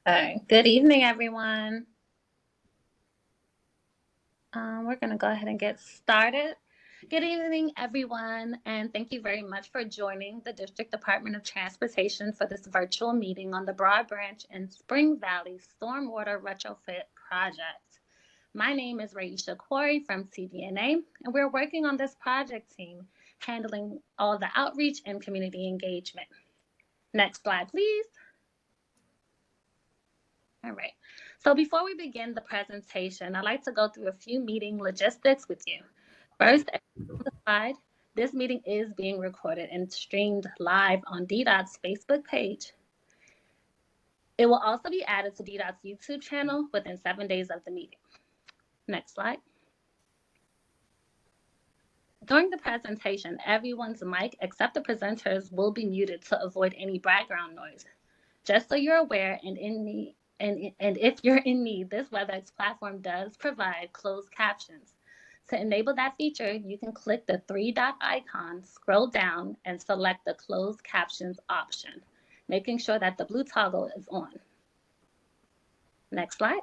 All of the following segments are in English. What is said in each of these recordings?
All right. Good evening, everyone. We're going to go ahead and get started. Good evening, everyone, and thank you very much for joining the District Department of Transportation for this virtual meeting on the Broad Branch and Spring Valley Stormwater Retrofit Project. My name is Raisha Quarry from CDNA, and we're working on this project team, handling all the outreach and community engagement. Next slide, please. All right. So before we begin the presentation, I'd like to go through a few meeting logistics with you. First, as on the slide, this meeting is being recorded and streamed live on DDOT's Facebook page. It will also be added to DDOT's YouTube channel within 7 days of the meeting. Next slide. During the presentation, everyone's mic except the presenters will be muted to avoid any background noise. Just so you're aware, and if you're in need, this WebEx platform does provide closed captions. To enable that feature, you can click the three-dot icon, scroll down, and select the closed captions option, making sure that the blue toggle is on. Next slide.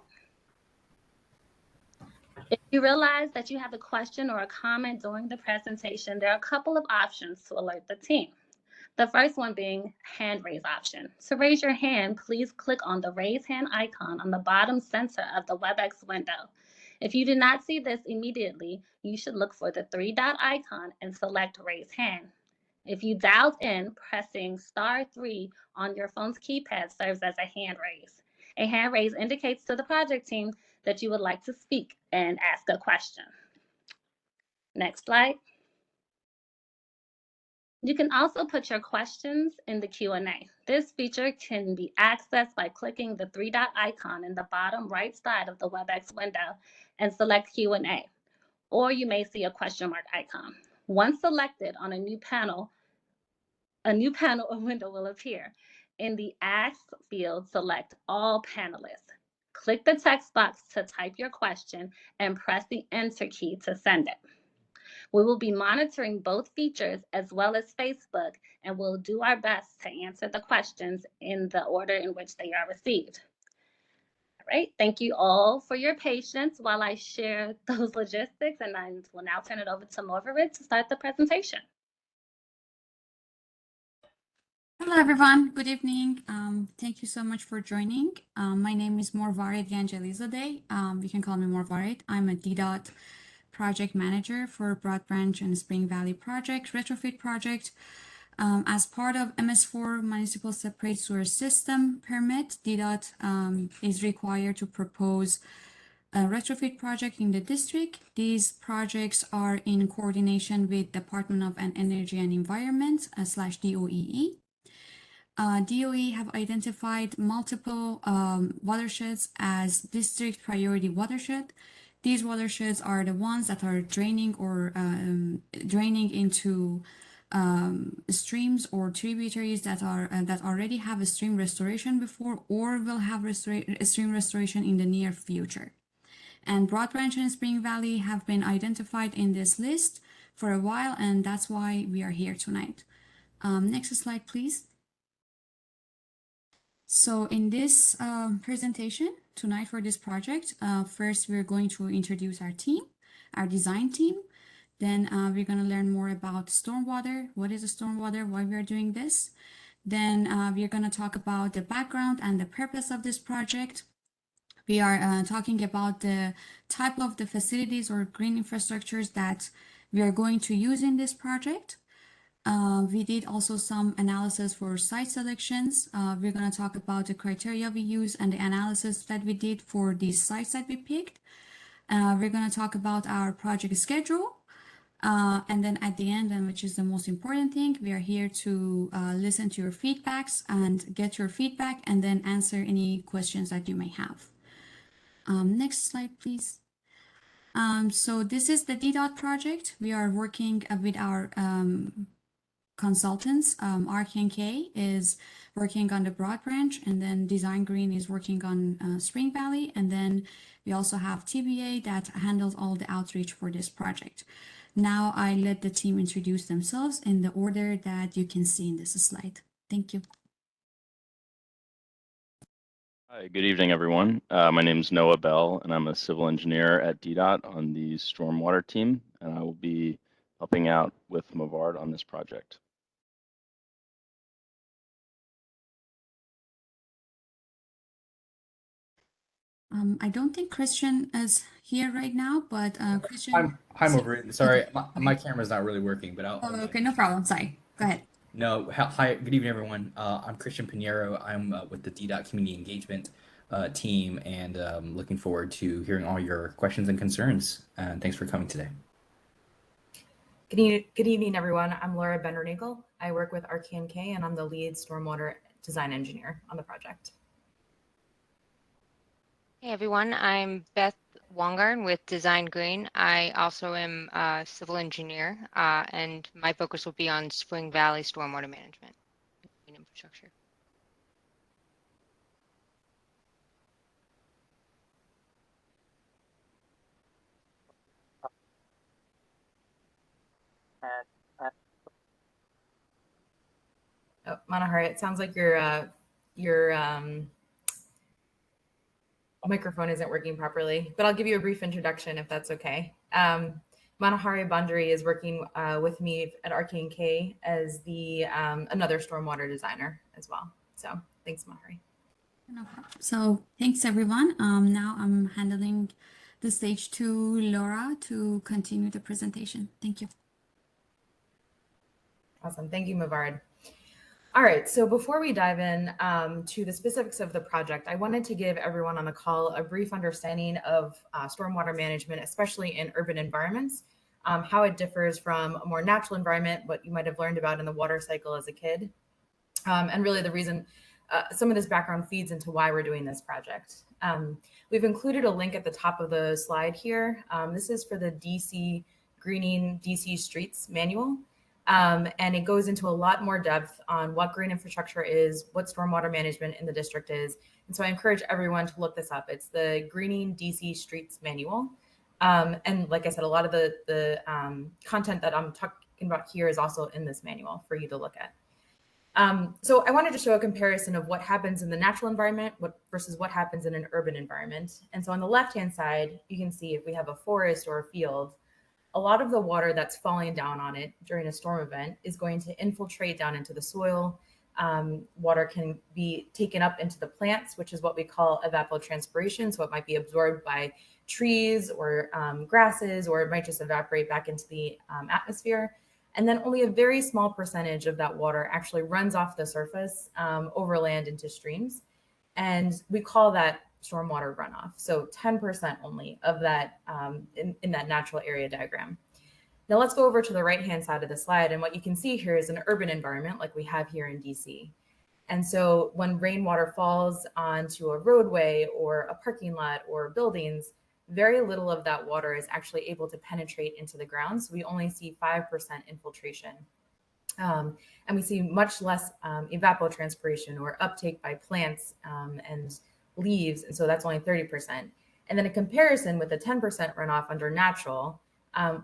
If you realize that you have a question or a comment during the presentation, there are a couple of options to alert the team. The first one being hand raise option. To raise your hand, please click on the raise hand icon on the bottom center of the WebEx window. If you do not see this immediately, you should look for the three-dot icon and select raise hand. If you dialed in, pressing *3 on your phone's keypad serves as a hand raise. A hand raise indicates to the project team that you would like to speak and ask a question. Next slide. You can also put your questions in the Q&A. This feature can be accessed by clicking the three-dot icon in the bottom right side of the WebEx window and select Q&A, or you may see a question mark icon. Once selected on a new panel or window will appear. In the Ask field, select All Panelists. Click the text box to type your question and press the Enter key to send it. We will be monitoring both features as well as Facebook, and we'll do our best to answer the questions in the order in which they are received. All right, thank you all for your patience while I share those logistics, and I will now turn it over to Morvarid to start the presentation. Hello, everyone. Good evening. Thank you so much for joining. My name is Morvarid Ganjalizadeh. You can call me Morvarid. I'm a DDOT project manager for Broad Branch and Spring Valley project, Retrofit project. As part of MS4 Municipal Separate Sewer System permit, DDOT is required to propose a retrofit project in the district. These projects are in coordination with Department of Energy and Environment /DOEE. DOE have identified multiple watersheds as district priority watershed. These watersheds are the ones that are draining or draining into streams or tributaries that already have a stream restoration before or will have stream restoration in the near future. And Broad Branch and Spring Valley have been identified in this list for a while, and that's why we are here tonight. Next slide, please. So in this presentation tonight for this project, first we're going to introduce our team, our design team. Then we're going to learn more about stormwater. What is a stormwater? Why we are doing this? Then we're going to talk about the background and the purpose of this project. We are talking about the type of the facilities or green infrastructures that we are going to use in this project. We did also some analysis for site selections. We're going to talk about the criteria we use and the analysis that we did for these sites that we picked. We're going to talk about our project schedule. And then at the end, and which is the most important thing, we are here to listen to your feedbacks and get your feedback and then answer any questions that you may have. Next slide, please. So this is the DDOT project. We are working with our consultants. RK&K is working on the Broad Branch, and then Design Green is working on Spring Valley, and then we also have TBA that handles all the outreach for this project. Now I let the team introduce themselves in the order that you can see in this slide. Thank you. Hi, good evening, everyone. My name is Noah Bell, and I'm a civil engineer at DDOT on the Stormwater team, and I will be helping out with Morvarid on this project. I don't think Christian is here right now, but Christian. I'm over it. Sorry, Okay. my camera's not really working, but I'll. Oh, okay, no problem. Sorry. Go ahead. No, hi, good evening, everyone. I'm Christian Pinheiro. I'm with the DDOT Community Engagement team, and looking forward to hearing all your questions and concerns. And thanks for coming today. Good evening, everyone. I'm Laura Bender-Nagel. I work with RKNK, and I'm the lead stormwater design engineer on the project. Hey everyone, I'm Beth Wongarn with Design Green. I also am a civil engineer, and my focus will be on Spring Valley stormwater management and infrastructure. Oh, Manahari, it sounds like your microphone isn't working properly, but I'll give you a brief introduction if that's okay. Manahari Bandari is working with me at RKNK as the another stormwater designer as well. So thanks, Manahari. No problem. So thanks, everyone. Now I'm handling the stage to Laura to continue the presentation. Thank you. Awesome. Thank you, Morvarid. All right, so before we dive in to the specifics of the project, I wanted to give everyone on the call a brief understanding of stormwater management, especially in urban environments, how it differs from a more natural environment, what you might have learned about in the water cycle as a kid, and really the reason some of this background feeds into why we're doing this project. We've included a link at the top of the slide here. This is for the DC Greening DC Streets Manual. And it goes into a lot more depth on what green infrastructure is, what stormwater management in the district is. And so I encourage everyone to look this up. It's the Greening DC Streets Manual. And like I said, a lot of the content that I'm talking about here is also in this manual for you to look at. So I wanted to show a comparison of what happens in the natural environment versus what happens in an urban environment. And so on the left-hand side, you can see if we have a forest or a field, a lot of the water that's falling down on it during a storm event is going to infiltrate down into the soil. Water can be taken up into the plants, which is what we call evapotranspiration. So it might be absorbed by trees or grasses, or it might just evaporate back into the atmosphere. And then only a very small percentage of that water actually runs off the surface overland into streams. And we call that stormwater runoff. So 10% only of that in that natural area diagram. Now let's go over to the right-hand side of the slide. And what you can see here is an urban environment like we have here in DC. And so when rainwater falls onto a roadway or a parking lot or buildings, very little of that water is actually able to penetrate into the ground. So we only see 5% infiltration. And we see much less evapotranspiration or uptake by plants and leaves. And so that's only 30%. And then in comparison with the 10% runoff under natural,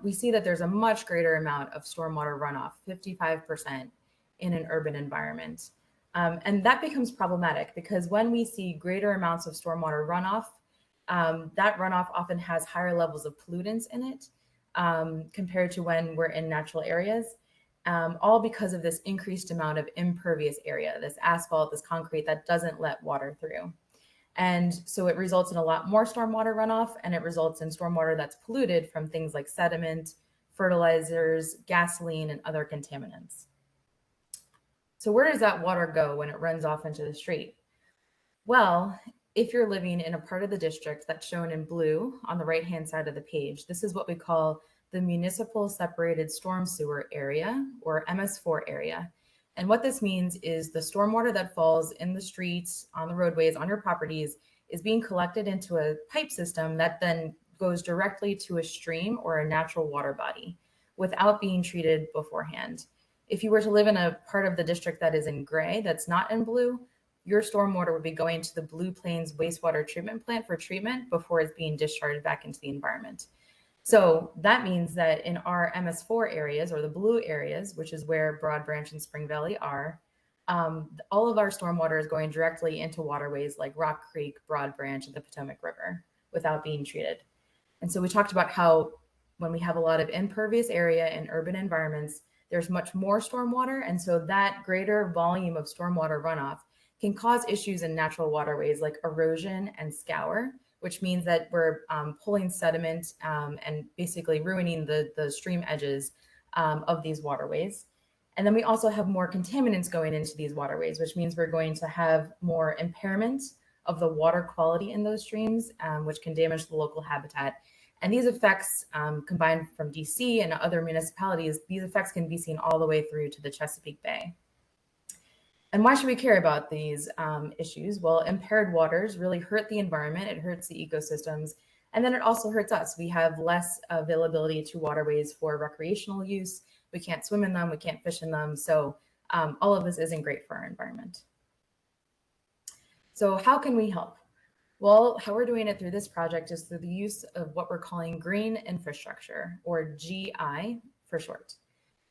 we see that there's a much greater amount of stormwater runoff, 55% in an urban environment. And that becomes problematic because when we see greater amounts of stormwater runoff, that runoff often has higher levels of pollutants in it compared to when we're in natural areas, all because of this increased amount of impervious area, this asphalt, this concrete that doesn't let water through. And so it results in a lot more stormwater runoff, and it results in stormwater that's polluted from things like sediment, fertilizers, gasoline, and other contaminants. So where does that water go when it runs off into the street? Well, if you're living in a part of the district that's shown in blue on the right-hand side of the page, this is what we call the Municipal Separated Storm Sewer Area, or MS4 area. And what this means is the stormwater that falls in the streets, on the roadways, on your properties is being collected into a pipe system that then goes directly to a stream or a natural water body without being treated beforehand. If you were to live in a part of the district that is in gray, that's not in blue, your stormwater would be going to the Blue Plains wastewater treatment plant for treatment before it's being discharged back into the environment. So that means that in our MS4 areas, or the blue areas, which is where Broad Branch and Spring Valley are, all of our stormwater is going directly into waterways like Rock Creek, Broad Branch, and the Potomac River without being treated. And so we talked about how when we have a lot of impervious area in urban environments, there's much more stormwater. And so that greater volume of stormwater runoff can cause issues in natural waterways like erosion and scour, which means that we're pulling sediment and basically ruining the stream edges of these waterways. And then we also have more contaminants going into these waterways, which means we're going to have more impairment of the water quality in those streams, which can damage the local habitat. And these effects, combined from DC and other municipalities, these effects can be seen all the way through to the Chesapeake Bay. And why should we care about these issues? Well, impaired waters really hurt the environment, it hurts the ecosystems, and then it also hurts us. We have less availability to waterways for recreational use. We can't swim in them, we can't fish in them. So all of this isn't great for our environment. So how can we help? Well, how we're doing it through this project is through the use of what we're calling green infrastructure, or GI for short.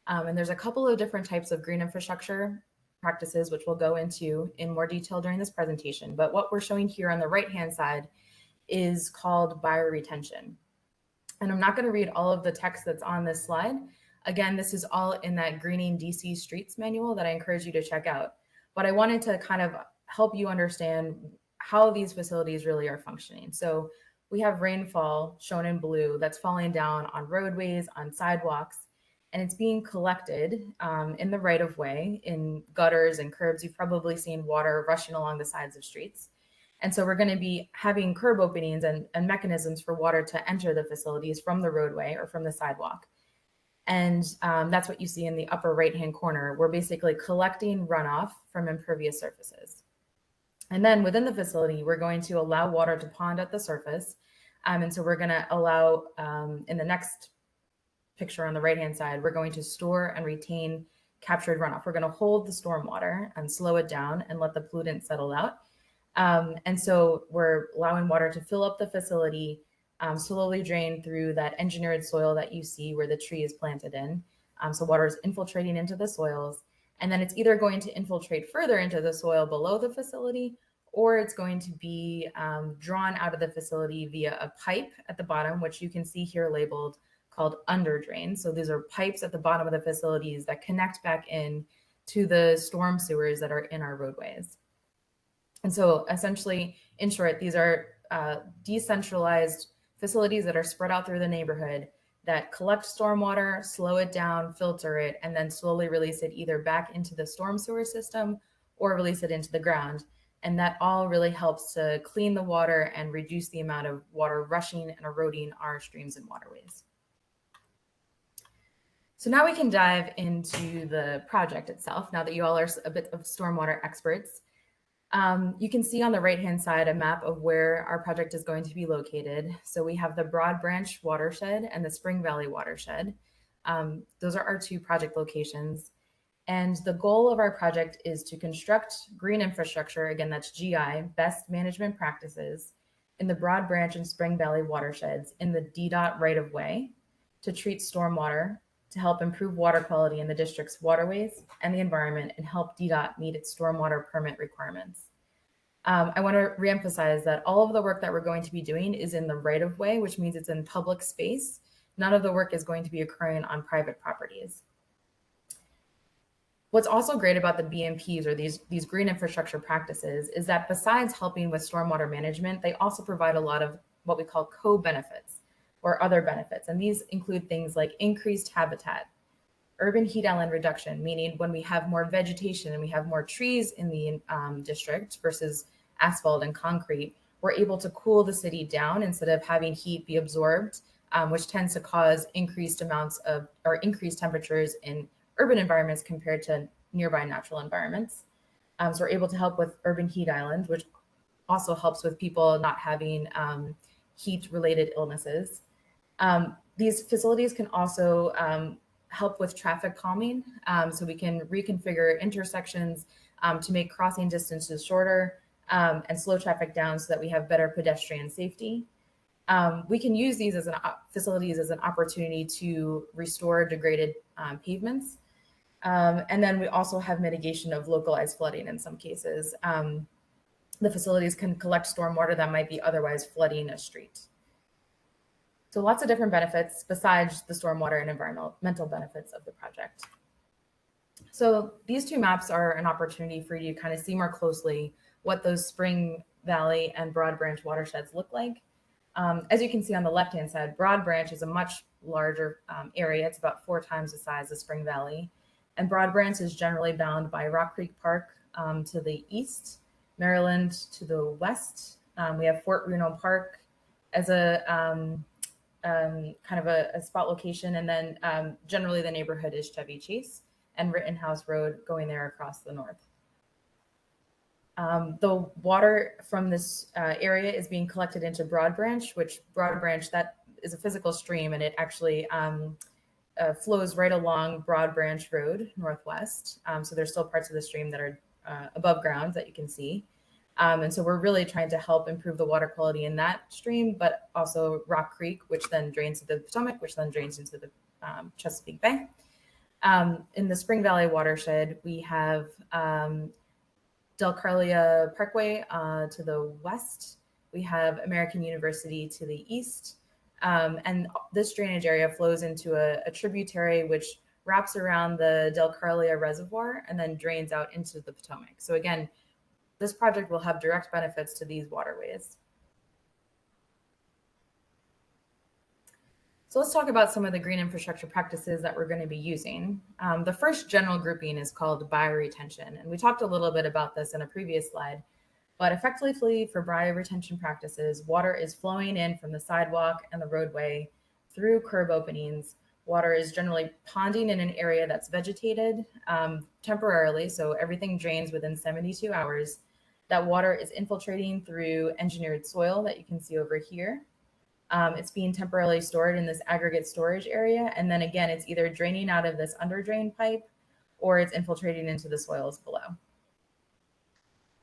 And there's a couple of different types of green infrastructure practices, which we'll go into in more detail during this presentation. But what we're showing here on the right-hand side is called bioretention. And I'm not going to read all of the text that's on this slide. Again, this is all in that Greening DC Streets manual that I encourage you to check out. But I wanted to kind of help you understand how these facilities really are functioning. So we have rainfall shown in blue that's falling down on roadways, on sidewalks, and it's being collected in the right of way, in gutters and curbs. You've probably seen water rushing along the sides of streets. And so we're going to be having curb openings and mechanisms for water to enter the facilities from the roadway or from the sidewalk. And that's what you see in the upper right-hand corner. We're basically collecting runoff from impervious surfaces. And then within the facility, we're going to allow water to pond at the surface. And so we're going to allow, in the next picture on the right-hand side, we're going to store and retain captured runoff. We're going to hold the stormwater and slow it down and let the pollutant settle out. And so we're allowing water to fill up the facility, slowly drain through that engineered soil that you see where the tree is planted in. So water is infiltrating into the soils, and then it's either going to infiltrate further into the soil below the facility, or it's going to be drawn out of the facility via a pipe at the bottom, which you can see here labeled called under drain. So these are pipes at the bottom of the facilities that connect back in to the storm sewers that are in our roadways. And so essentially, in short, these are decentralized facilities that are spread out through the neighborhood that collect stormwater, slow it down, filter it, and then slowly release it either back into the storm sewer system or release it into the ground. And that all really helps to clean the water and reduce the amount of water rushing and eroding our streams and waterways. So now we can dive into the project itself, now that you all are a bit of stormwater experts. You can see on the right-hand side a map of where our project is going to be located. So we have the Broad Branch watershed and the Spring Valley watershed. Those are our two project locations. And the goal of our project is to construct green infrastructure, again, that's GI, best management practices, in the Broad Branch and Spring Valley watersheds in the DDOT right-of-way to treat stormwater, to help improve water quality in the district's waterways and the environment, and help DDOT meet its stormwater permit requirements. I want to reemphasize that all of the work that we're going to be doing is in the right-of-way, which means it's in public space. None of the work is going to be occurring on private properties. What's also great about the BMPs, or these green infrastructure practices, is that besides helping with stormwater management, they also provide a lot of what we call co-benefits, or other benefits. And these include things like increased habitat, urban heat island reduction, meaning when we have more vegetation and we have more trees in the district versus asphalt and concrete, we're able to cool the city down instead of having heat be absorbed, which tends to cause increased amounts of, or increased temperatures in urban environments compared to nearby natural environments. So we're able to help with urban heat island, which also helps with people not having heat-related illnesses. These facilities can also help with traffic calming. So we can reconfigure intersections to make crossing distances shorter and slow traffic down so that we have better pedestrian safety. We can use these as facilities as an opportunity to restore degraded pavements. And then we also have mitigation of localized flooding in some cases. The facilities can collect stormwater that might be otherwise flooding a street. So lots of different benefits besides the stormwater and environmental benefits of the project. So these two maps are an opportunity for you to kind of see more closely what those Spring Valley and Broad Branch watersheds look like. As you can see on the left-hand side, Broad Branch is a much larger area. It's about 4 times the size of Spring Valley. And Broad Branch is generally bound by Rock Creek Park to the east, Maryland to the west. We have Fort Reno Park as a kind of a spot location. And then generally the neighborhood is Chevy Chase and Rittenhouse Road going there across the north. The water from this area is being collected into Broad Branch, which Broad Branch, that is a physical stream, and it actually flows right along Broad Branch Road northwest. So there's still parts of the stream that are above ground that you can see. And so we're really trying to help improve the water quality in that stream, but also Rock Creek, which then drains to the Potomac, which then drains into the Chesapeake Bay. In the Spring Valley watershed, we have Delcarlia Parkway to the west. We have American University to the east. And this drainage area flows into a tributary which wraps around the Delcarlia Reservoir and then drains out into the Potomac. So again, this project will have direct benefits to these waterways. So let's talk about some of the green infrastructure practices that we're going to be using. The first general grouping is called bioretention. And we talked a little bit about this in a previous slide, but effectively for bioretention practices, water is flowing in from the sidewalk and the roadway through curb openings. Water is generally ponding in an area that's vegetated temporarily, so everything drains within 72 hours. That water is infiltrating through engineered soil that you can see over here. It's being temporarily stored in this aggregate storage area. And then again, it's either draining out of this under drain pipe or it's infiltrating into the soils below.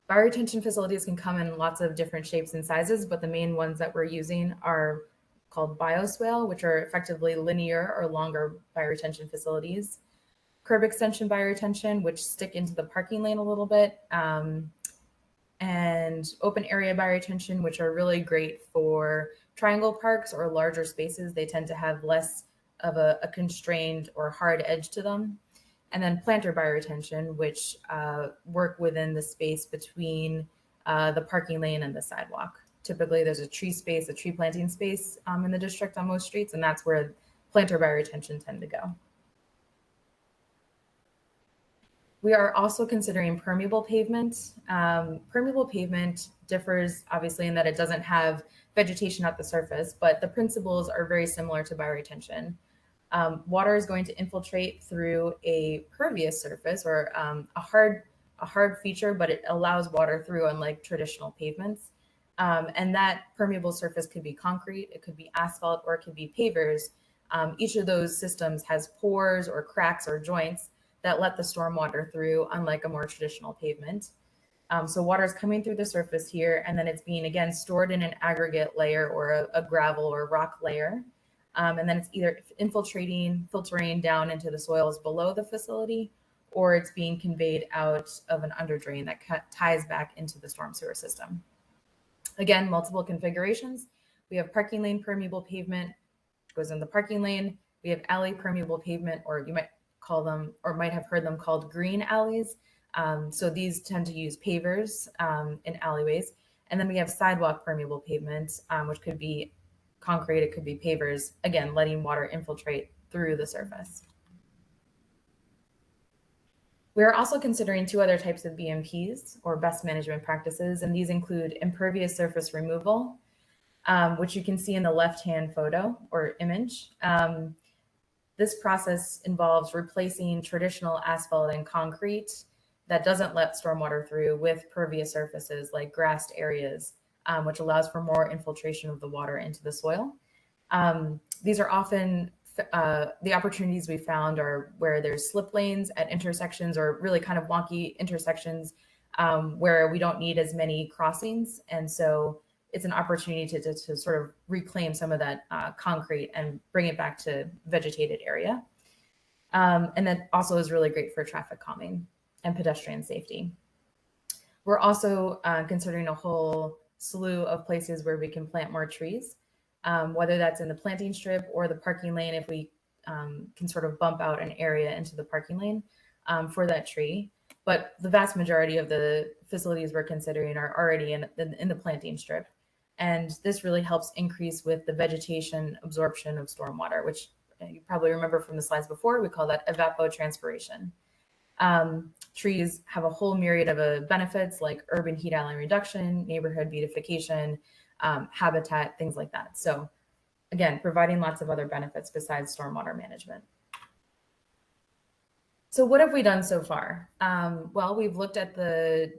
Bioretention facilities can come in lots of different shapes and sizes, but the main ones that we're using are called bioswale, which are effectively linear or longer bioretention facilities. Curb extension bioretention, which stick into the parking lane a little bit. And open area bioretention, which are really great for triangle parks or larger spaces. They tend to have less of a constrained or hard edge to them. And then planter bioretention, which work within the space between the parking lane and the sidewalk. Typically, there's a tree space, a tree planting space in the district on most streets, and that's where planter bioretention tend to go. We are also considering permeable pavement. Permeable pavement differs obviously in that it doesn't have vegetation at the surface, but the principles are very similar to bioretention. Water is going to infiltrate through a pervious surface or a hard feature, but it allows water through, unlike traditional pavements. And that permeable surface could be concrete, it could be asphalt, or it could be pavers. Each of those systems has pores or cracks or joints that let the storm water through, unlike a more traditional pavement. So water is coming through the surface here, and then it's being, again, stored in an aggregate layer or a gravel or rock layer. And then it's either infiltrating, filtering down into the soils below the facility, or it's being conveyed out of an underdrain that ties back into the storm sewer system. Again, multiple configurations. We have parking lane permeable pavement, which goes in the parking lane. We have alley permeable pavement, or you might call them, or might have heard them called green alleys. So these tend to use pavers in alleyways. And then we have sidewalk permeable pavement, which could be concrete, it could be pavers, again, letting water infiltrate through the surface. We're also considering 2 other types of BMPs, or best management practices, and these include impervious surface removal, which you can see in the left-hand photo or image. This process involves replacing traditional asphalt and concrete that doesn't let stormwater through with pervious surfaces like grassed areas, which allows for more infiltration of the water into the soil. These are often the opportunities we found are where there's slip lanes at intersections or really kind of wonky intersections where we don't need as many crossings. And so it's an opportunity to sort of reclaim some of that concrete and bring it back to vegetated area. And that also is really great for traffic calming and pedestrian safety. We're also considering a whole slew of places where we can plant more trees, whether that's in the planting strip or the parking lane, if we can sort of bump out an area into the parking lane for that tree. But the vast majority of the facilities we're considering are already in the planting strip. And this really helps increase with the vegetation absorption of stormwater, which you probably remember from the slides before, we call that evapotranspiration. Trees have a whole myriad of benefits like urban heat island reduction, neighborhood beautification, habitat, things like that. So again, providing lots of other benefits besides stormwater management. So what have we done so far? Well, we've looked at the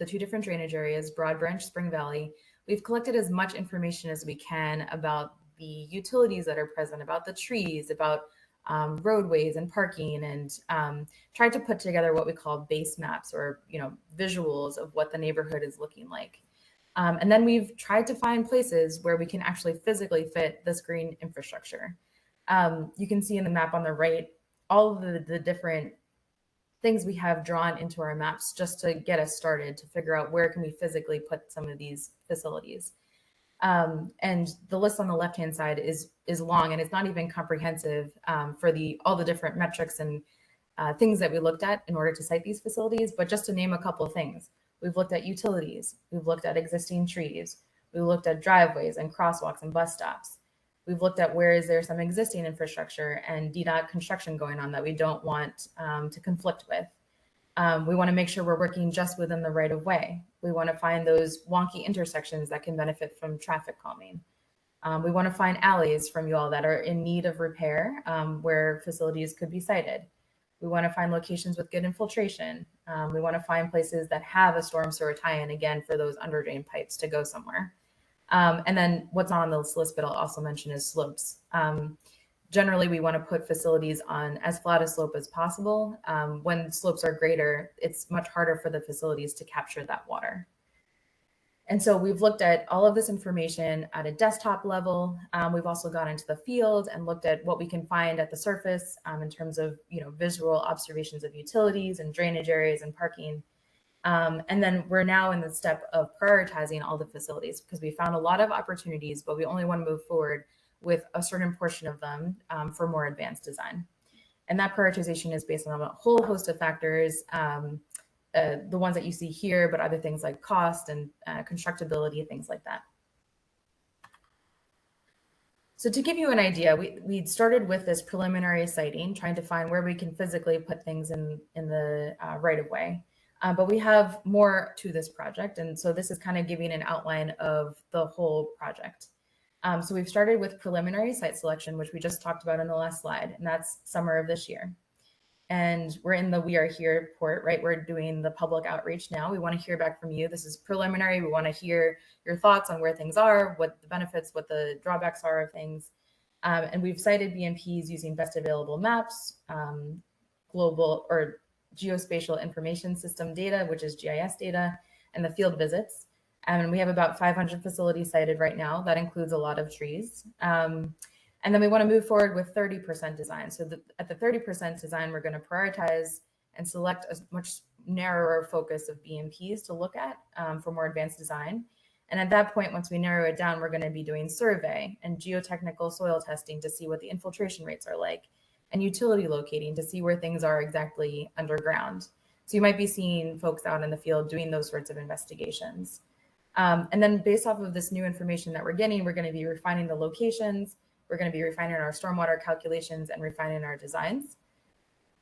two different drainage areas, Broad Branch, Spring Valley. We've collected as much information as we can about the utilities that are present, about the trees, about roadways and parking, and tried to put together what we call base maps, or visuals of what the neighborhood is looking like. And then we've tried to find places where we can actually physically fit this green infrastructure. You can see in the map on the right all of the different things we have drawn into our maps just to get us started to figure out where can we physically put some of these facilities. And the list on the left-hand side is long, and it's not even comprehensive for all the different metrics and things that we looked at in order to site these facilities. But just to name a couple of things, we've looked at utilities, we've looked at existing trees, we looked at driveways and crosswalks and bus stops. We've looked at where is there some existing infrastructure and DDOT construction going on that we don't want to conflict with. We want to make sure we're working just within the right of way. We want to find those wonky intersections that can benefit from traffic calming. We want to find alleys from you all that are in need of repair where facilities could be sited. We want to find locations with good infiltration. We want to find places that have a storm sewer tie-in, again, for those underdrain pipes to go somewhere. And then what's on this list, but I'll also mention, is slopes. Generally, we want to put facilities on as flat a slope as possible. When slopes are greater, it's much harder for the facilities to capture that water. And so we've looked at all of this information at a desktop level. We've also gone into the field and looked at what we can find at the surface in terms of visual observations of utilities and drainage areas and parking. And then we're now in the step of prioritizing all the facilities because we found a lot of opportunities, but we only want to move forward with a certain portion of them for more advanced design. And that prioritization is based on a whole host of factors, the ones that you see here, but other things like cost and constructability, things like that. So to give you an idea, we started with this preliminary siting, trying to find where we can physically put things in the right of way. But we have more to this project. And so this is kind of giving an outline of the whole project. So we've started with preliminary site selection, which we just talked about in the last slide, and that's summer of this year. And we're in the We Are Here port, right? We're doing the public outreach now. We want to hear back from you. This is preliminary. We want to hear your thoughts on where things are, what the benefits, what the drawbacks are of things. And we've cited BMPs using best available maps, global or geospatial information system data, which is GIS data, and the field visits. And we have about 500 facilities cited right now. That includes a lot of trees. And then we want to move forward with 30% design. So at the 30% design, we're going to prioritize and select a much narrower focus of BMPs to look at for more advanced design. And at that point, once we narrow it down, we're going to be doing survey and geotechnical soil testing to see what the infiltration rates are like, and utility locating to see where things are exactly underground. So you might be seeing folks out in the field doing those sorts of investigations. And then based off of this new information that we're getting, we're going to be refining the locations. We're going to be refining our stormwater calculations and refining our designs.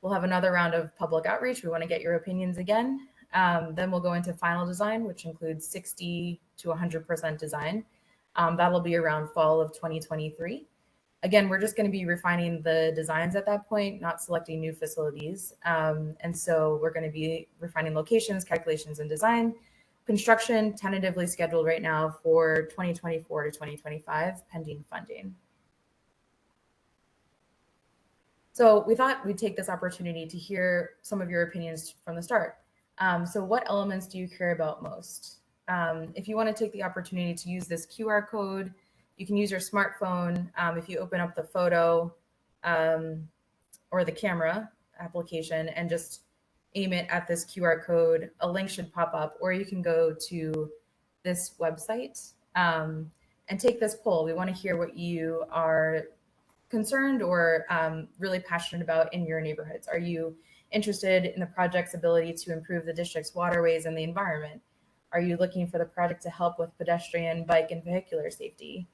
We'll have another round of public outreach. We want to get your opinions again. Then we'll go into final design, which includes 60 to 100% design. That'll be around fall of 2023. Again, we're just going to be refining the designs at that point, not selecting new facilities. And so we're going to be refining locations, calculations, and design. Construction tentatively scheduled right now for 2024 to 2025, pending funding. So we thought we'd take this opportunity to hear some of your opinions from the start. So what elements do you care about most? If you want to take the opportunity to use this QR code, you can use your smartphone. If you open up the photo, or the camera application and just aim it at this QR code, a link should pop up, or you can go to this website and take this poll. We want to hear what you are concerned or really passionate about in your neighborhoods. Are you interested in the project's ability to improve the district's waterways and the environment? Are you looking for the project to help with pedestrian, bike, and vehicular safety?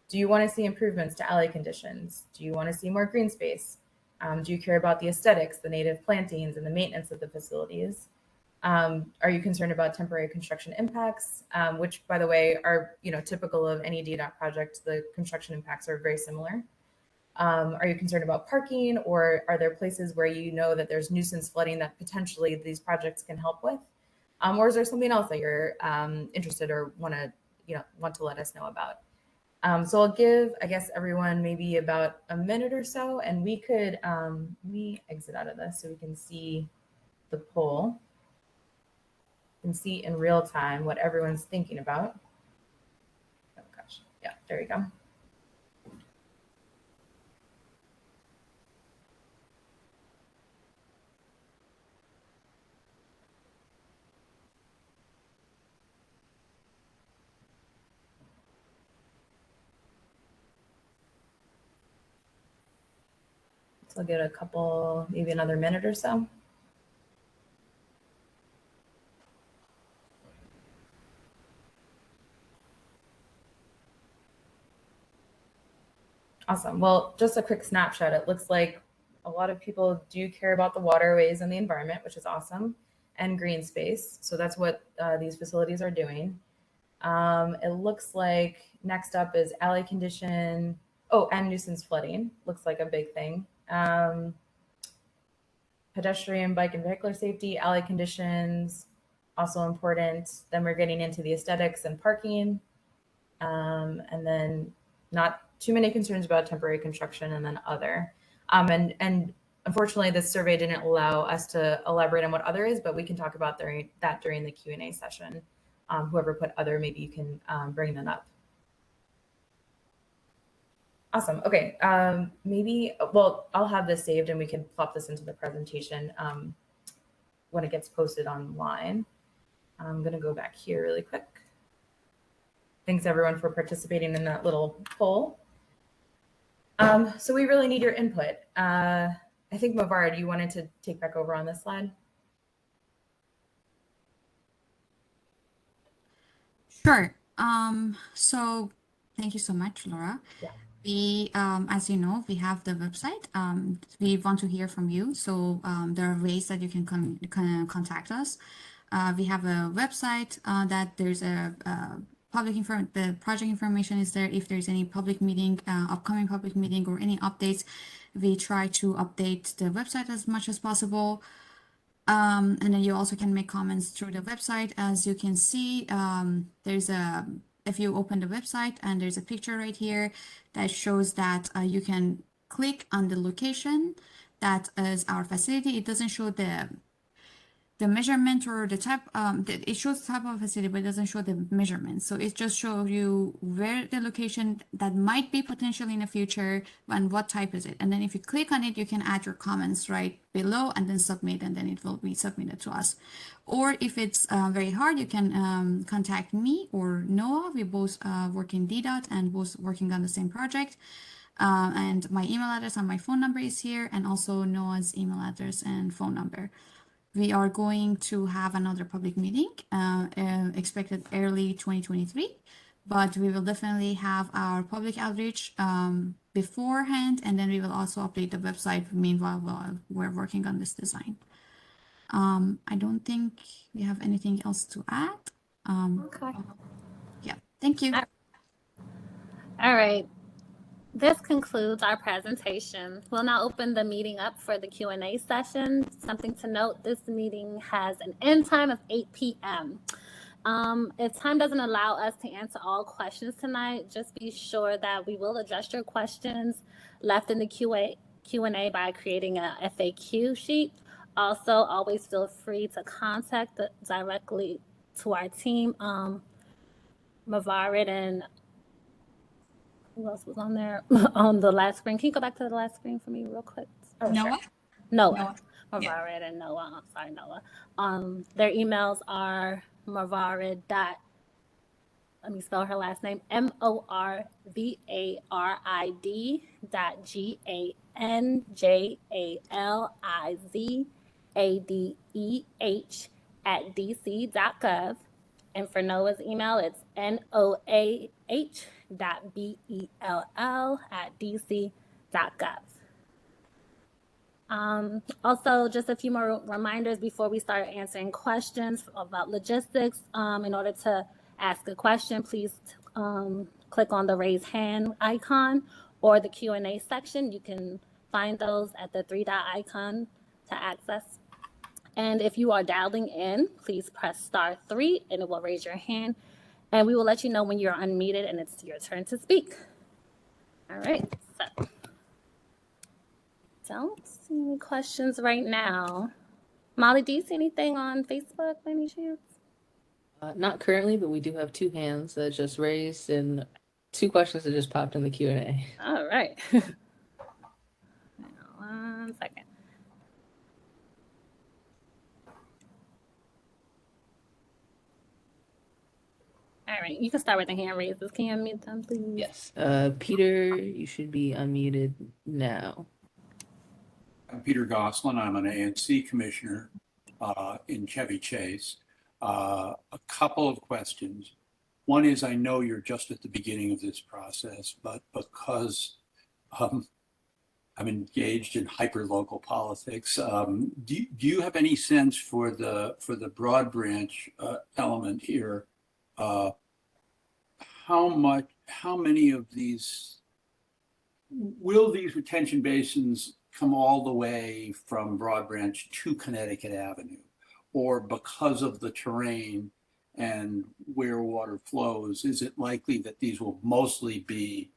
Do you want to see improvements to alley conditions? Do you want to see more green space? Do you care about the aesthetics, the native plantings, and the maintenance of the facilities? Are you concerned about temporary construction impacts, which, by the way, are typical of any DDOT project? The construction impacts are very similar. Are you concerned about parking, or are there places where you know that there's nuisance flooding that potentially these projects can help with? Or is there something else that you're interested or want to let us know about? So I'll give, I guess, everyone maybe about a minute or so, and we could we exit out of this so we can see the poll and see in real time what everyone's thinking about. Oh gosh, yeah, there you go. So I'll give it a couple, maybe another minute or so. Awesome. Well, just a quick snapshot. It looks like a lot of people do care about the waterways and the environment, which is awesome, and green space. So that's what these facilities are doing. It looks like next up is alley condition. Oh, and nuisance flooding. Looks like a big thing. Pedestrian, bike, and vehicular safety, alley conditions, also important. Then we're getting into the aesthetics and parking. And then not too many concerns about temporary construction, and then other. And unfortunately, this survey didn't allow us to elaborate on what other is, but we can talk about that during the Q&A session. Whoever put other, maybe you can bring them up. Awesome. Okay. Well, I'll have this saved and we can plop this into the presentation when it gets posted online. I'm going to go back here really quick. Thanks everyone for participating in that little poll. So we really need your input. I think Morvarid, you wanted to take back over on this slide. Sure. So thank you so much, Laura. Yeah. We, as you know, we have the website. We want to hear from you. So there are ways that you can contact us. We have a website that there's a the project information is there. If there's any public meeting, upcoming public meeting, or any updates, we try to update the website as much as possible. And then you also can make comments through the website. As you can see, if you open the website, and there's a picture right here that shows that you can click on the location that is our facility. It doesn't show the measurement or the type. It shows the type of facility, but it doesn't show the measurement. So it just shows you where the location that might be potentially in the future and what type is it. And then if you click on it, you can add your comments right below and then submit, and then it will be submitted to us. Or if it's very hard, you can contact me or Noah. We both work in DDOT and both working on the same project. And my email address and my phone number is here, and also Noah's email address and phone number. We are going to have another public meeting expected early 2023, but we will definitely have our public outreach beforehand, and then we will also update the website meanwhile while we're working on this design. I don't think we have anything else to add. Okay. Yeah, thank you. All right. This concludes our presentation. We'll now open the meeting up for the Q&A session. Something to note, this meeting has an end time of 8 p.m. If time doesn't allow us to answer all questions tonight, just be sure that we will adjust your questions left in the Q&A by creating a FAQ sheet. Also, always feel free to contact directly to our team, Morvarid and Who else was on there? On the last screen. Can you go back to the last screen for me real quick? Oh, Noah? sure. Noah. Noah. Yeah. Morvarid and Noah. I'm sorry, Noah. Their emails are Morvarid dot, let me spell her last name, MORVARID.GANJALIZADEH @dc.gov. And for Noah's email, it's noah.bell@dc.gov. Also, just a few more reminders before we start answering questions about logistics. In order to ask a question, please click on the raise hand icon or the Q&A section. You can find those at the 3-dot icon to access. And if you are dialing in, please press *3 and it will raise your hand. And we will let you know when you're unmuted and it's your turn to speak. All right, so don't see any questions right now. Molly, do you see anything on Facebook by any chance? Not currently, but we do have 2 hands that just raised and 2 questions that just popped in the Q&A. All right. 1 second. All right, you can start with the hand raises. Can you unmute them, please? Yes. Peter, you should be unmuted now. I'm Peter Goslin. I'm an ANC commissioner in Chevy Chase. A couple of questions. One is, I know you're just at the beginning of this process, but because I'm engaged in hyper-local politics, do you have any sense for the broad branch element here? How many of these, will these retention basins come all the way from Broad Branch to Connecticut Avenue? Or because of the terrain and where water flows, is it likely that these will mostly be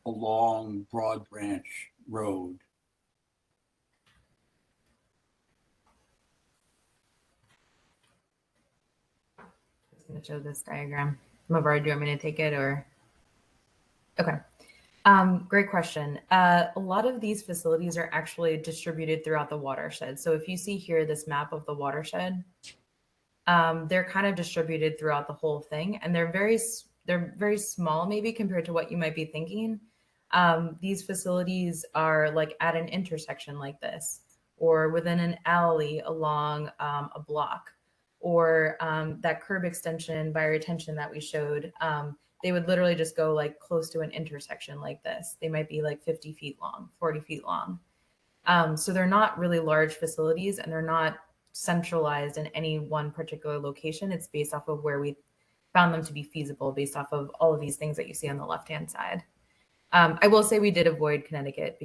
along Broad Branch Road? Just going to show this diagram. Morvarid, do you want me to take it or? Okay. Great question. A lot of these facilities are actually distributed throughout the watershed. So if you see here this map of the watershed, they're kind of distributed throughout the whole thing, and they're very small maybe compared to what you might be thinking. These facilities are like at an intersection like this, or within an alley along a block, or that curb extension bioretention that we showed. They would literally just go like close to an intersection like this. They might be like 50 feet long, 40 feet long. So they're not really large facilities, and they're not centralized in any one particular location. It's based off of where we found them to be feasible, based off of all of these things that you see on the left-hand side. I will say we did avoid Connecticut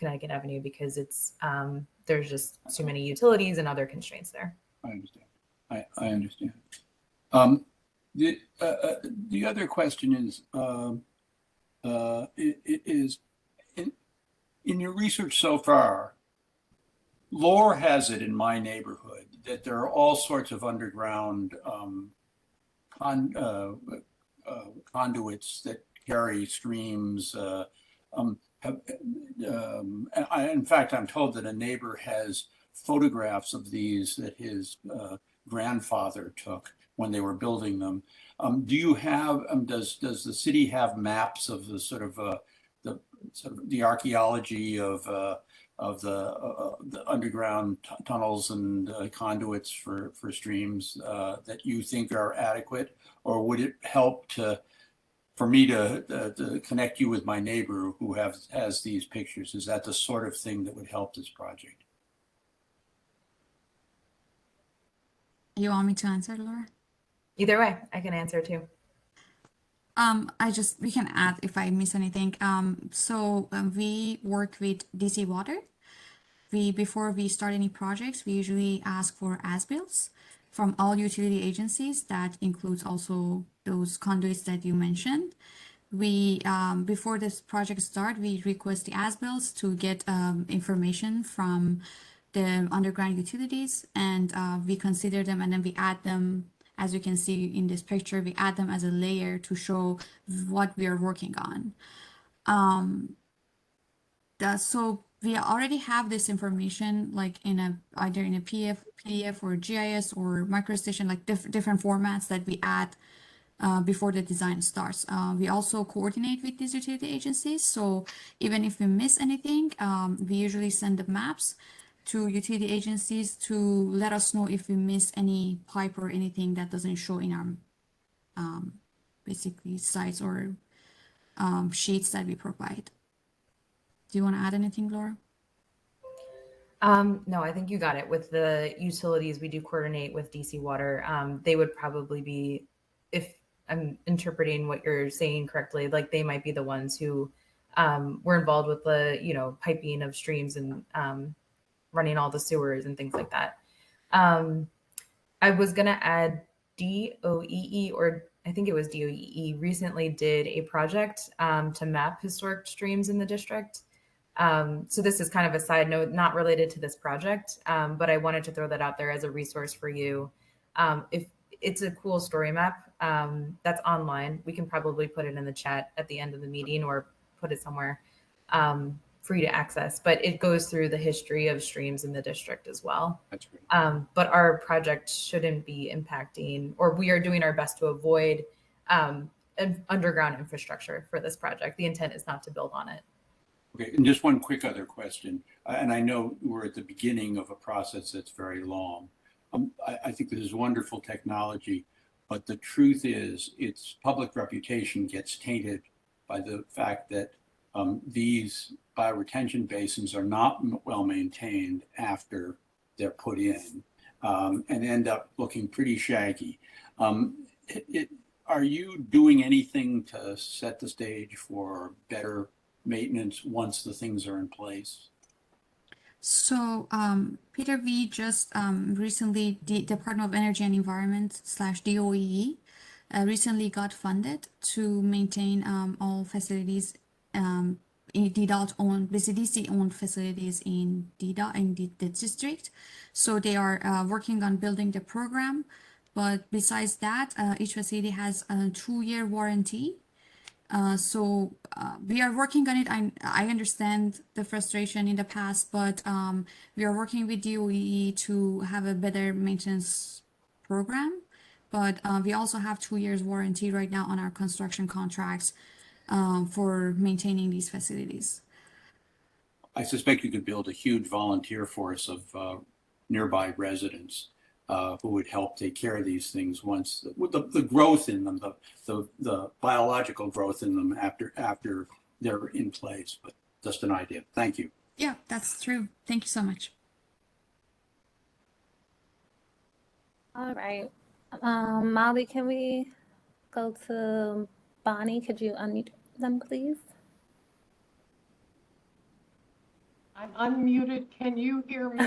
Avenue because it's there's just too many utilities and other constraints there. I understand. I understand. The other question is in your research so far, lore has it in my neighborhood that there are all sorts of underground conduits that carry streams. In fact, I'm told that a neighbor has photographs of these that his grandfather took when they were building them. Do you have? Does the city have maps of the sort of the archaeology of the underground tunnels and conduits for streams that you think are adequate, or would it help for me to connect you with my neighbor who has these pictures? Is that the sort of thing that would help this project? You want me to answer, Laura? Either way, I can answer too. We can add if I miss anything. We work with DC Water. Before we start any projects, we usually ask for as-bills from all utility agencies. That includes also those conduits that you mentioned. Before this project start, we request the as-bills to get information from the underground utilities, and we consider them, and then we add them As you can see in this picture, we add them as a layer to show what we are working on. So we already have this information like in either in a PDF or GIS or MicroStation, like different formats that we add before the design starts. We also coordinate with these utility agencies. So even if we miss anything, we usually send the maps to utility agencies to let us know if we miss any pipe or anything that doesn't show in our basically sites or sheets that we provide. Do you want to add anything, Laura? No, I think you got it. With the utilities, we do coordinate with DC Water. They would probably be, if I'm interpreting what you're saying correctly, like they might be the ones who were involved with the, piping of streams and running all the sewers and things like that. I was going to add DOEE, or I think it was DOEE, recently did a project to map historic streams in the district. So this is kind of a side note, not related to this project, but I wanted to throw that out there as a resource for you. If it's a cool story map that's online, we can probably put it in the chat at the end of the meeting or put it somewhere for you to access. But it goes through the history of streams in the district as well. That's great. But our project shouldn't be impacting, or we are doing our best to avoid underground infrastructure for this project. The intent is not to build on it. Okay, and just one quick other question, and I know we're at the beginning of a process that's very long. I think this is wonderful technology, but the truth is its public reputation gets tainted by the fact that these bioretention basins are not well maintained after they're put in and end up looking pretty shaggy. Are you doing anything to set the stage for better maintenance once the things are in place? So, Peter, we just recently, the Department of Energy and Environment / DOEE recently got funded to maintain all facilities in DDOT-owned, BCDC-owned facilities in DDOT, in the district. So they are working on building the program. But besides that, each facility has a 2-year warranty. So we are working on it. I understand the frustration in the past, but we are working with DOE to have a better maintenance program. But we also have 2 years warranty right now on our construction contracts for maintaining these facilities. I suspect you could build a huge volunteer force of nearby residents who would help take care of these things once the growth in them, the biological growth in them after they're in place. But just an idea. Thank you. Yeah, that's true. Thank you so much. All right. Molly, can we go to Bonnie? Could you unmute them, please? I'm unmuted. Can you hear me?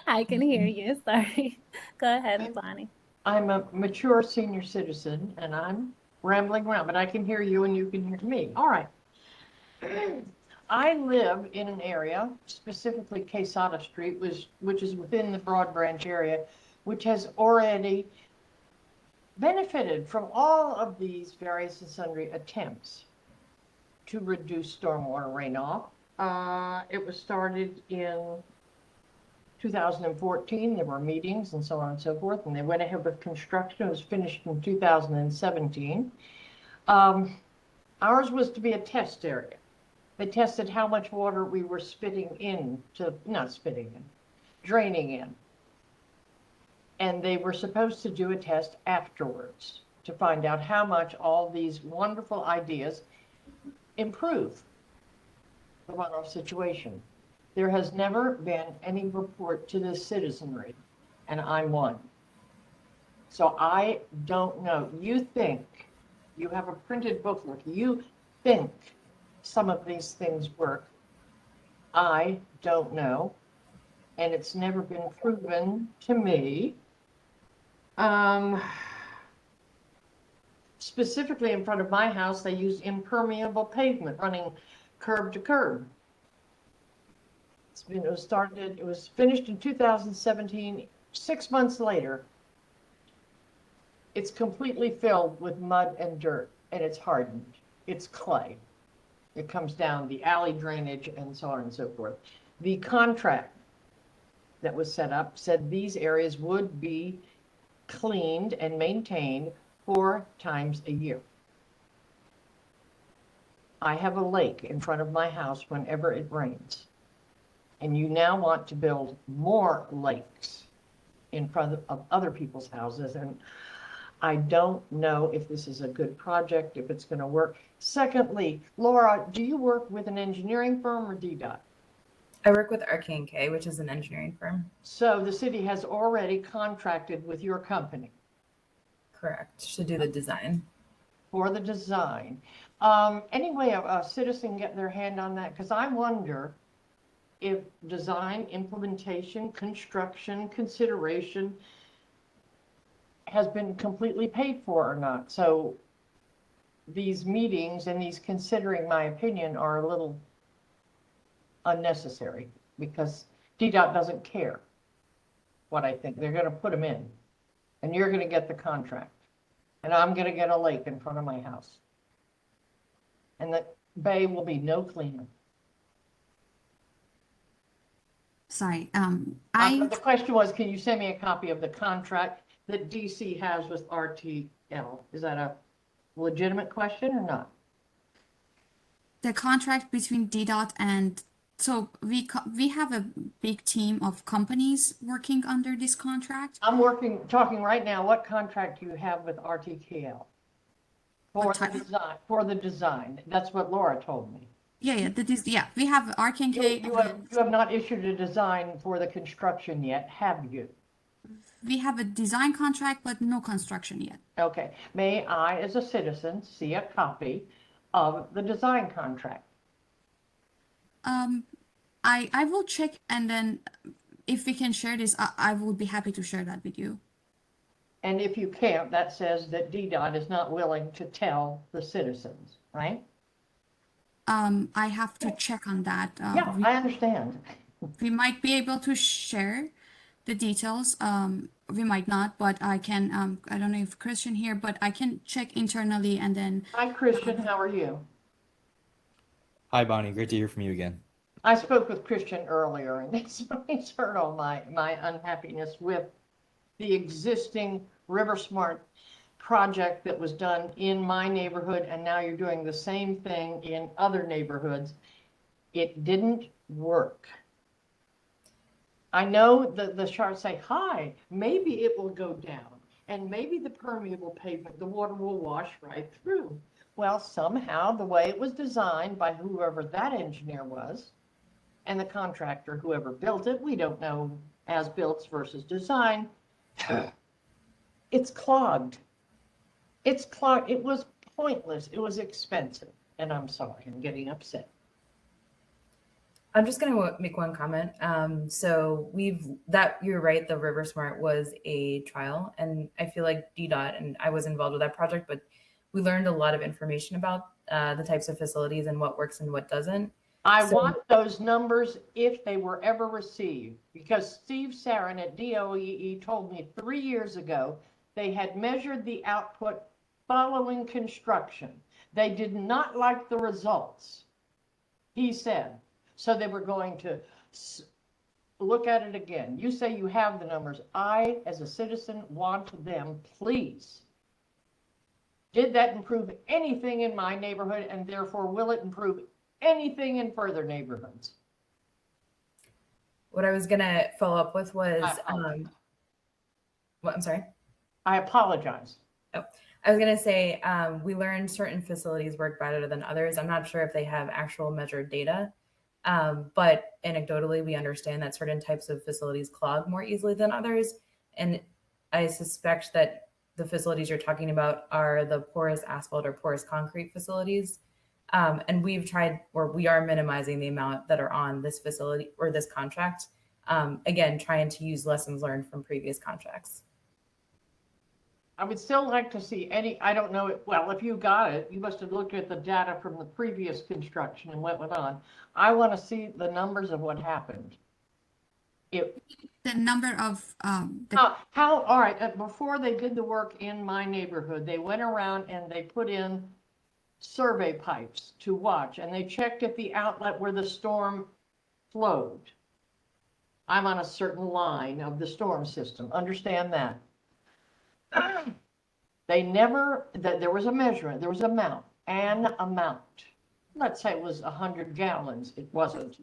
I can hear you. Sorry. Go ahead, Bonnie. I'm a mature senior citizen and I'm rambling around, but I can hear you and you can hear me. All right. I live in an area, specifically Quesada Street, which is within the Broad Branch area, which has already benefited from all of these various and sundry attempts to reduce stormwater runoff. It was started in 2014. There were meetings and so on and so forth, and they went ahead with construction. It was finished in 2017. Ours was to be a test area. They tested how much water we were draining in. And they were supposed to do a test afterwards to find out how much all these wonderful ideas improve the runoff situation. There has never been any report to the citizenry, and I'm one. So I don't know. You think, you have a printed booklet, you think some of these things work. I don't know, and it's never been proven to me. Specifically in front of my house, they use impermeable pavement running curb to curb. It was finished in 2017. 6 months later, It's completely filled with mud and dirt, and it's hardened. It's clay. It comes down the alley drainage and so on and so forth. The contract that was set up said these areas would be cleaned and maintained 4 times a year. I have a lake in front of my house whenever it rains. And you now want to build more lakes in front of other people's houses. And I don't know if this is a good project, if it's going to work. Secondly, Laura, do you work with an engineering firm or DDOT? I work with RK&K, which is an engineering firm. So the city has already contracted with your company. Correct. To do the design. For the design. Any way a citizen get their hand on that? Because I wonder if design, implementation, construction, consideration has been completely paid for or not. So these meetings and these considering my opinion are a little unnecessary because DDOT doesn't care what I think. They're going to put them in and you're going to get the contract and I'm going to get a lake in front of my house. And the bay will be no cleaner. Sorry, The question was, can you send me a copy of the contract that DC has with RTL? Is that a legitimate question or not? the contract between DDOT and so we have a big team of companies working under this contract. I'm talking right now. What contract do you have with RTKL for the design? For the design, that's what Laura told me. Yeah, we have RK&K. You have not issued a design for the construction yet, have you? We have a design contract, but no construction yet. Okay. May I, as a citizen, see a copy of the design contract? I will check, and then if we can share this, I will be happy to share that with you. And if you can't, that says that DDOT is not willing to tell the citizens, right? I have to check on that. Yeah, I understand. We might be able to share the details. We might not, but I can, I don't know if Christian here, but I can check internally and then. Hi, Christian, how are you? Hi, Bonnie. Great to hear from you again. I spoke with Christian earlier, and he's heard all my unhappiness with the existing River Smart project that was done in my neighborhood, and now you're doing the same thing in other neighborhoods. It didn't work. I know the charts say, hi, maybe it will go down, and maybe the permeable pavement, the water will wash right through. Well, somehow the way it was designed by whoever that engineer was, and the contractor, whoever built it, we don't know as built versus design, it's clogged. It's clogged. It was pointless. It was expensive. And I'm sorry, I'm getting upset. I'm just going to make one comment. So you're right. The River Smart was a trial, and I feel like DDOT, and I was involved with that project, but we learned a lot of information about the types of facilities and what works and what doesn't. I want those numbers if they were ever received, because Steve Sarin at DOEE told me 3 years ago they had measured the output following construction. They did not like the results, he said. So they were going to look at it again. You say you have the numbers. I, as a citizen, want them, please. Did that improve anything in my neighborhood, and therefore will it improve anything in further neighborhoods? What I was going to follow up with was, what? I'm sorry. I apologize. Oh, I was going to say, we learned certain facilities work better than others. I'm not sure if they have actual measured data, but anecdotally, we understand that certain types of facilities clog more easily than others. And I suspect that the facilities you're talking about are the porous asphalt or porous concrete facilities. And we are minimizing the amount that are on this facility or this contract. Again, trying to use lessons learned from previous contracts. I would still like to see I don't know, well, if you got it, you must have looked at the data from the previous construction and what went on. I want to see the numbers of what happened. It, The number of all right, before they did the work in my neighborhood, they went around and they put in survey pipes to watch, and they checked at the outlet where the storm flowed. I'm on a certain line of the storm system, understand that. They never, that there was a measurement, there was an amount. Let's say it was 100 gallons, it wasn't.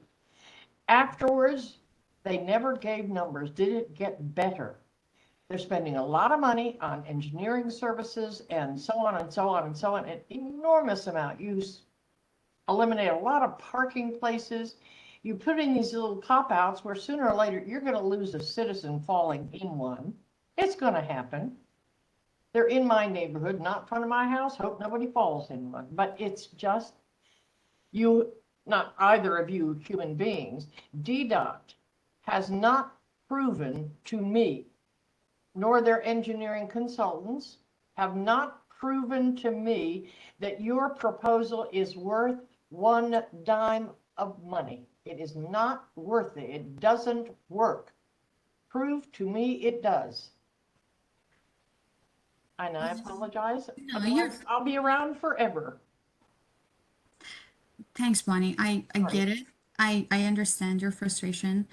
Afterwards, they never gave numbers. Did it get better? They're spending a lot of money on engineering services and so on and so on and so on, an enormous amount. You eliminate a lot of parking places. You put in these little pop-outs where sooner or later you're going to lose a citizen falling in one. It's going to happen. They're in my neighborhood, not in front of my house. Hope nobody falls in one. But it's just, you, not either of you human beings, DDOT has not proven to me, nor their engineering consultants, have not proven to me that your proposal is worth one dime of money. It is not worth it. It doesn't work. Prove to me it does. And I apologize. No, I'll be around forever. thanks, Bonnie. I get it. I understand your frustration.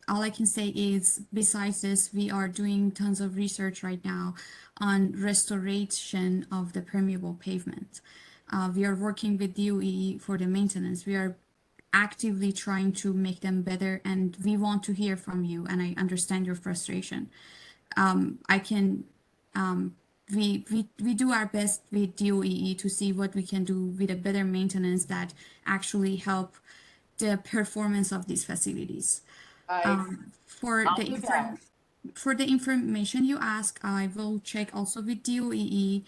All I can say is, besides this, we are doing tons of research right now on restoration of the permeable pavement. We are working with DOE for the maintenance. We are actively trying to make them better, and we want to hear from you, and I understand your frustration. We do our best with DOE to see what we can do with a better maintenance that actually help the performance of these facilities. For the information you ask, I will check also with DOE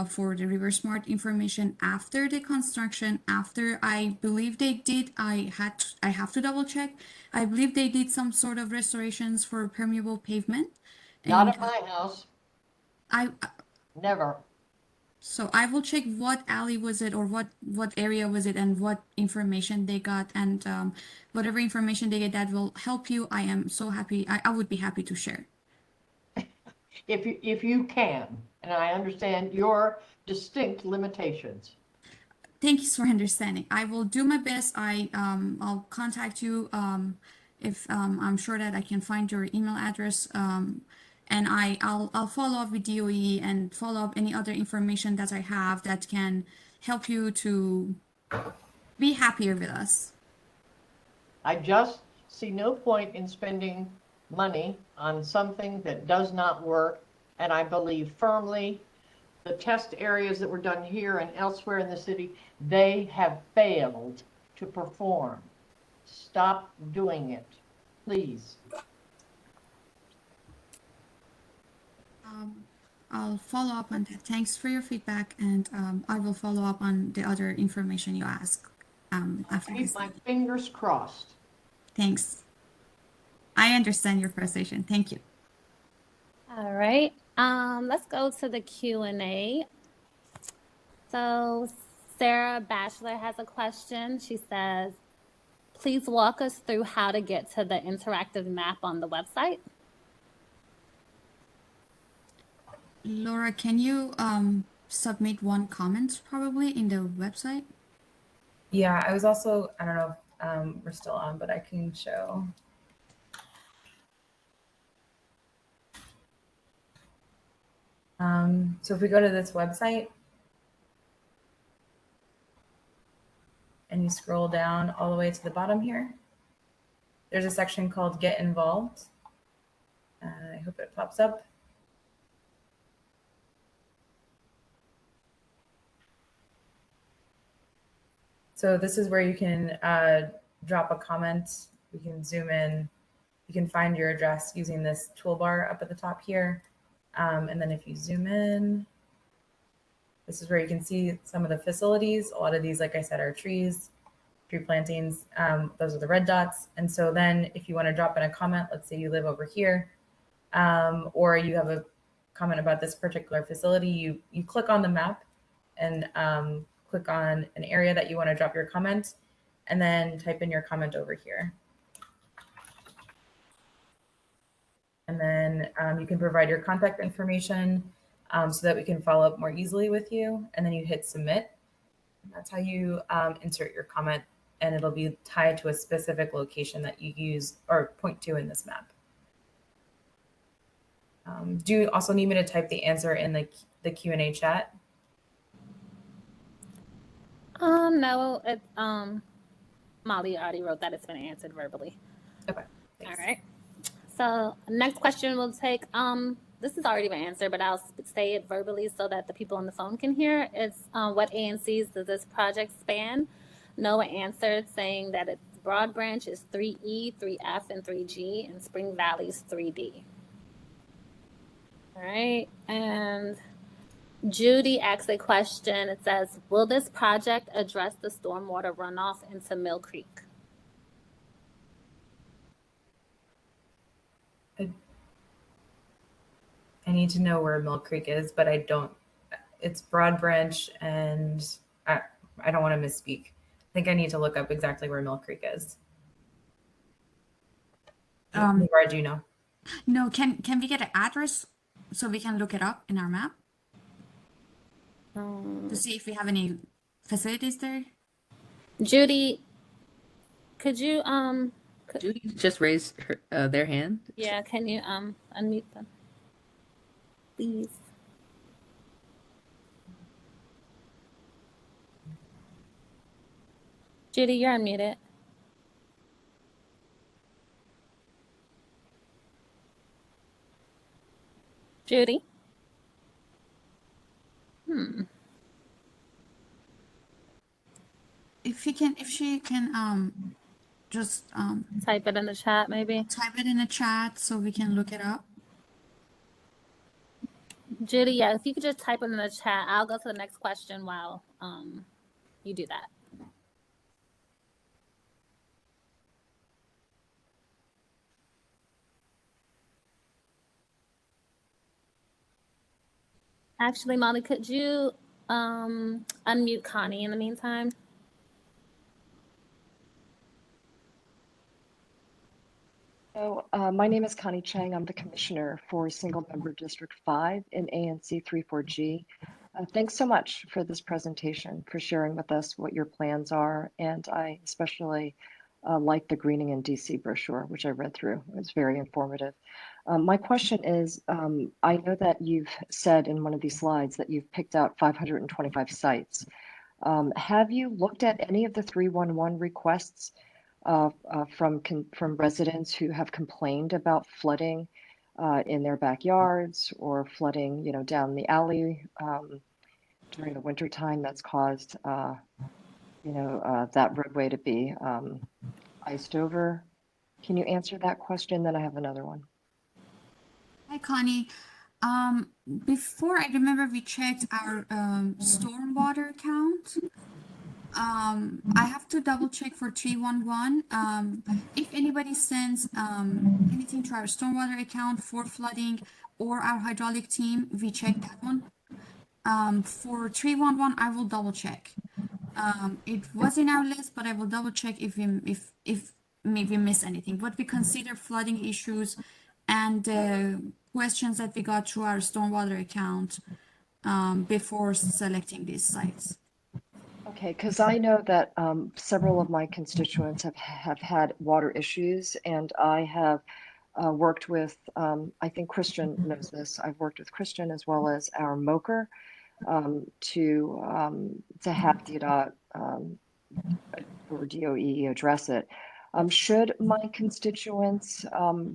for the River Smart information after the construction. After, I believe they did, I have to double check. I believe they did some sort of restorations for permeable pavement. Not at my house. Never. So I will check what alley was it, or what area was it, and what information they got, and whatever information they get that will help you. I am so happy. I would be happy to share. If you can, and I understand your distinct limitations. Thank you for understanding. I will do my best. I'll contact you if I'm sure that I can find your email address. And I'll follow up with DOE and follow up any other information that I have that can help you to be happier with us. I just see no point in spending money on something that does not work. And I believe firmly the test areas that were done here and elsewhere in the city, they have failed to perform. Stop doing it, please. I'll follow up on that. Thanks for your feedback, and I will follow up on the other information you ask after Keep this. my fingers crossed. Thanks. I understand your frustration. Thank you. All right. Let's go to the Q&A. So Sarah Batchelor has a question. She says, please walk us through how to get to the interactive map on the website. Laura, can you submit one comment probably in the website? Yeah, I was also, I don't know if we're still on, but I can show. So if we go to this website and you scroll down all the way to the bottom here, there's a section called Get Involved. I hope it pops up. So this is where you can drop a comment. You can zoom in. You can find your address using this toolbar up at the top here. And then if you zoom in, this is where you can see some of the facilities. A lot of these, like I said, are trees, tree plantings. Those are the red dots. And so then if you want to drop in a comment, let's say you live over here, or you have a comment about this particular facility, you click on the map and click on an area that you want to drop your comment, and then type in your comment over here. And then you can provide your contact information so that we can follow up more easily with you. And then you hit submit. And that's how you insert your comment, and it'll be tied to a specific location that you use or point to in this map. Do you also need me to type the answer in the Q&A chat? No, it's Molly already wrote that it's been answered verbally. Okay. Thanks. All right. So next question we'll take, this has already been answered, but I'll say it verbally so that the people on the phone can hear. It's what ANCs does this project span? Noah answered saying that its Broad Branch is 3E, 3F, and 3G, and Spring Valley is 3D. All right, and Judy asks a question. It says, will this project address the stormwater runoff into Mill Creek? I need to know where Mill Creek is, but I don't. It's Broad Branch, and I don't want to misspeak. I think I need to look up exactly where Mill Creek is. Where do you know? No, can we get an address so we can look it up in our map to see if we have any facilities there? Judy, could you Judy just raised their hand. yeah, can you unmute them, please? Judy, you're unmuted. Judy? If she can just Type it in the chat, maybe. type it in the chat so we can look it up. Judy, yeah, if you could just type it in the chat, I'll go to the next question while you do that. Actually, Molly, could you unmute Connie in the meantime? So my name is Connie Chang. I'm the commissioner for Single Member District 5 in ANC 34G. Thanks so much for this presentation, for sharing with us what your plans are. And I especially like the Greening in DC brochure, which I read through. It was very informative. My question is, I know that you've said in one of these slides that you've picked out 525 sites. Have you looked at any of the 311 requests from residents who have complained about flooding in their backyards or flooding, down the alley during the winter time that's caused, that roadway to be iced over? Can you answer that question? Then I have another one. Hi, Connie. Before I remember we checked our stormwater account. I have to double check for 311. If anybody sends anything to our stormwater account for flooding or our hydraulic team, we check that one. For 311, I will double check. It was in our list, but I will double check if we miss anything. But we consider flooding issues and questions that we got through our stormwater account before selecting these sites. Okay, because I know that several of my constituents have had water issues, and I have worked with, I think Christian knows this, I've worked with Christian as well as our MOCR to have DDOT or DOE address it. Should my constituents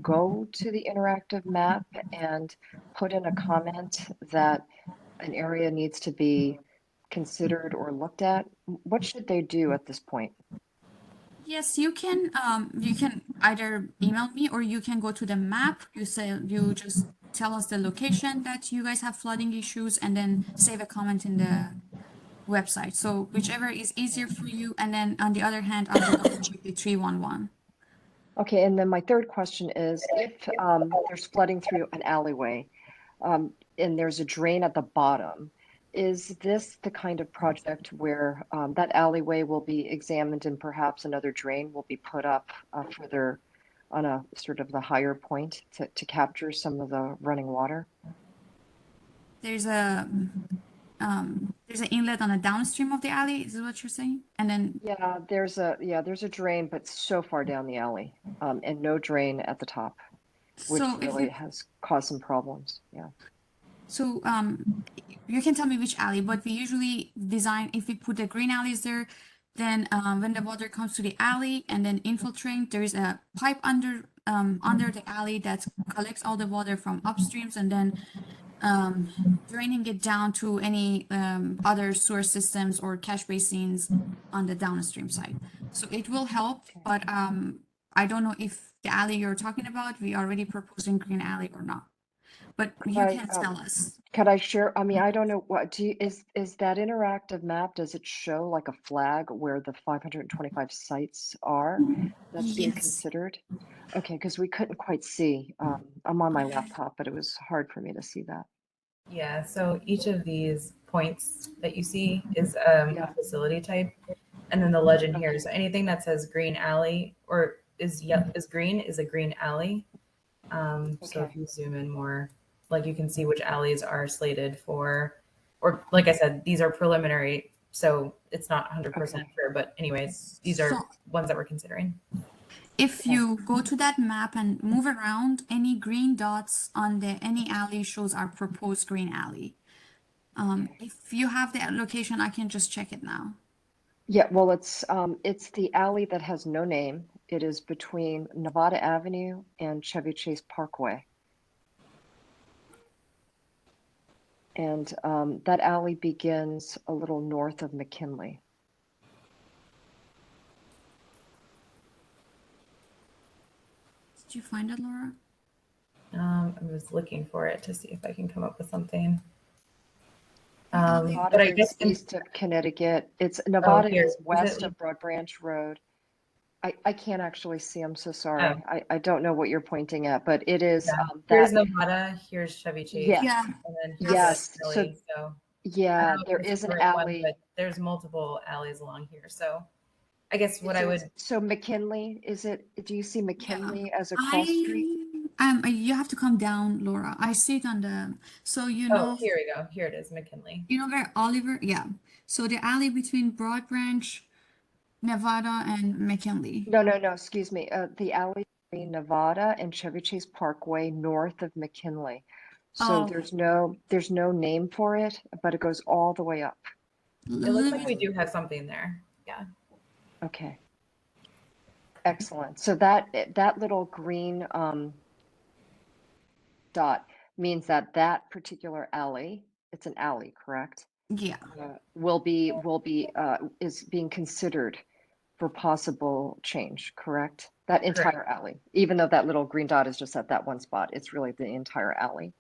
go to the interactive map and put in a comment that an area needs to be considered or looked at? What should they do at this point? Yes, you can either email me or you can go to the map. You just tell us the location that you guys have flooding issues and then save a comment in the website. So whichever is easier for you. And then on the other hand, I will double check the 311. Okay, and then my third question is if there's flooding through an alleyway and there's a drain at the bottom, is this the kind of project where that alleyway will be examined and perhaps another drain will be put up further on a sort of the higher point to capture some of the running water? There's a there's an inlet on the downstream of the alley. Is what you're saying? And then Yeah, there's a drain, but so far down the alley, and no drain at the top, which so if really you has caused some problems. Yeah. so you can tell me which alley, but we usually design if we put the green alleys there, then when the water comes to the alley and then infiltrate, there is a pipe under the alley that collects all the water from upstreams and then draining it down to any other sewer systems or catch basins on the downstream side. So it will help, but I don't know if the alley you're talking about, we already proposing green alley or not. But you Right. can tell us. Could I share? I mean, I don't know is that interactive map, does it show like a flag where the 525 sites are that's being Yes. considered? Okay, because we couldn't quite see. I'm on my laptop, but it was hard for me to see that. Yeah, so each of these points that you see is Yeah. a facility type. And then the legend here is anything that says green alley or is green is a green alley. So if Okay. you zoom in more, like you can see which alleys are slated for, or like I said, these are preliminary, so it's not 100% Okay. sure. But anyways, these are So ones that we're considering. if Okay. you go to that map and move around, any green dots on the any alley shows our proposed green alley. Okay. If you have the location, I can just check it now. Yeah, well, it's the alley that has no name. It is between Nevada Avenue and Chevy Chase Parkway. And that alley begins a little north of McKinley. Did you find it, Laura? I was looking for it to see if I can come up with something. Nevada But I is guess east of Connecticut. Nevada here, is is west it of Broad Branch Road. I can't actually see. I'm so oh, sorry. I don't know what you're pointing at, but it is yeah. that. Here's Nevada, here's Chevy Chase, Yes. Yeah. and then here's Yes. the alley. So I Yeah, don't know if there this is the an right one, alley. but there's multiple alleys along here. So I guess what I would So McKinley, do you see Yeah. McKinley as a cross street? You have to come down, Laura. I see it on the, so oh, here we go. Here it is, McKinley. you know where Oliver, yeah. So the alley between Broad Branch, Nevada, and McKinley. No, excuse me. The alley between Nevada and Chevy Chase Parkway north of McKinley. So Oh, there's no name for it, but it goes all the way up. It looks like we do have something there. Yeah. Okay. Excellent. So that little green dot means that particular alley, it's an alley, correct? yeah. Is being considered for possible change, correct? That Correct. entire alley, even though that little green dot is just at that one spot, it's really the entire alley.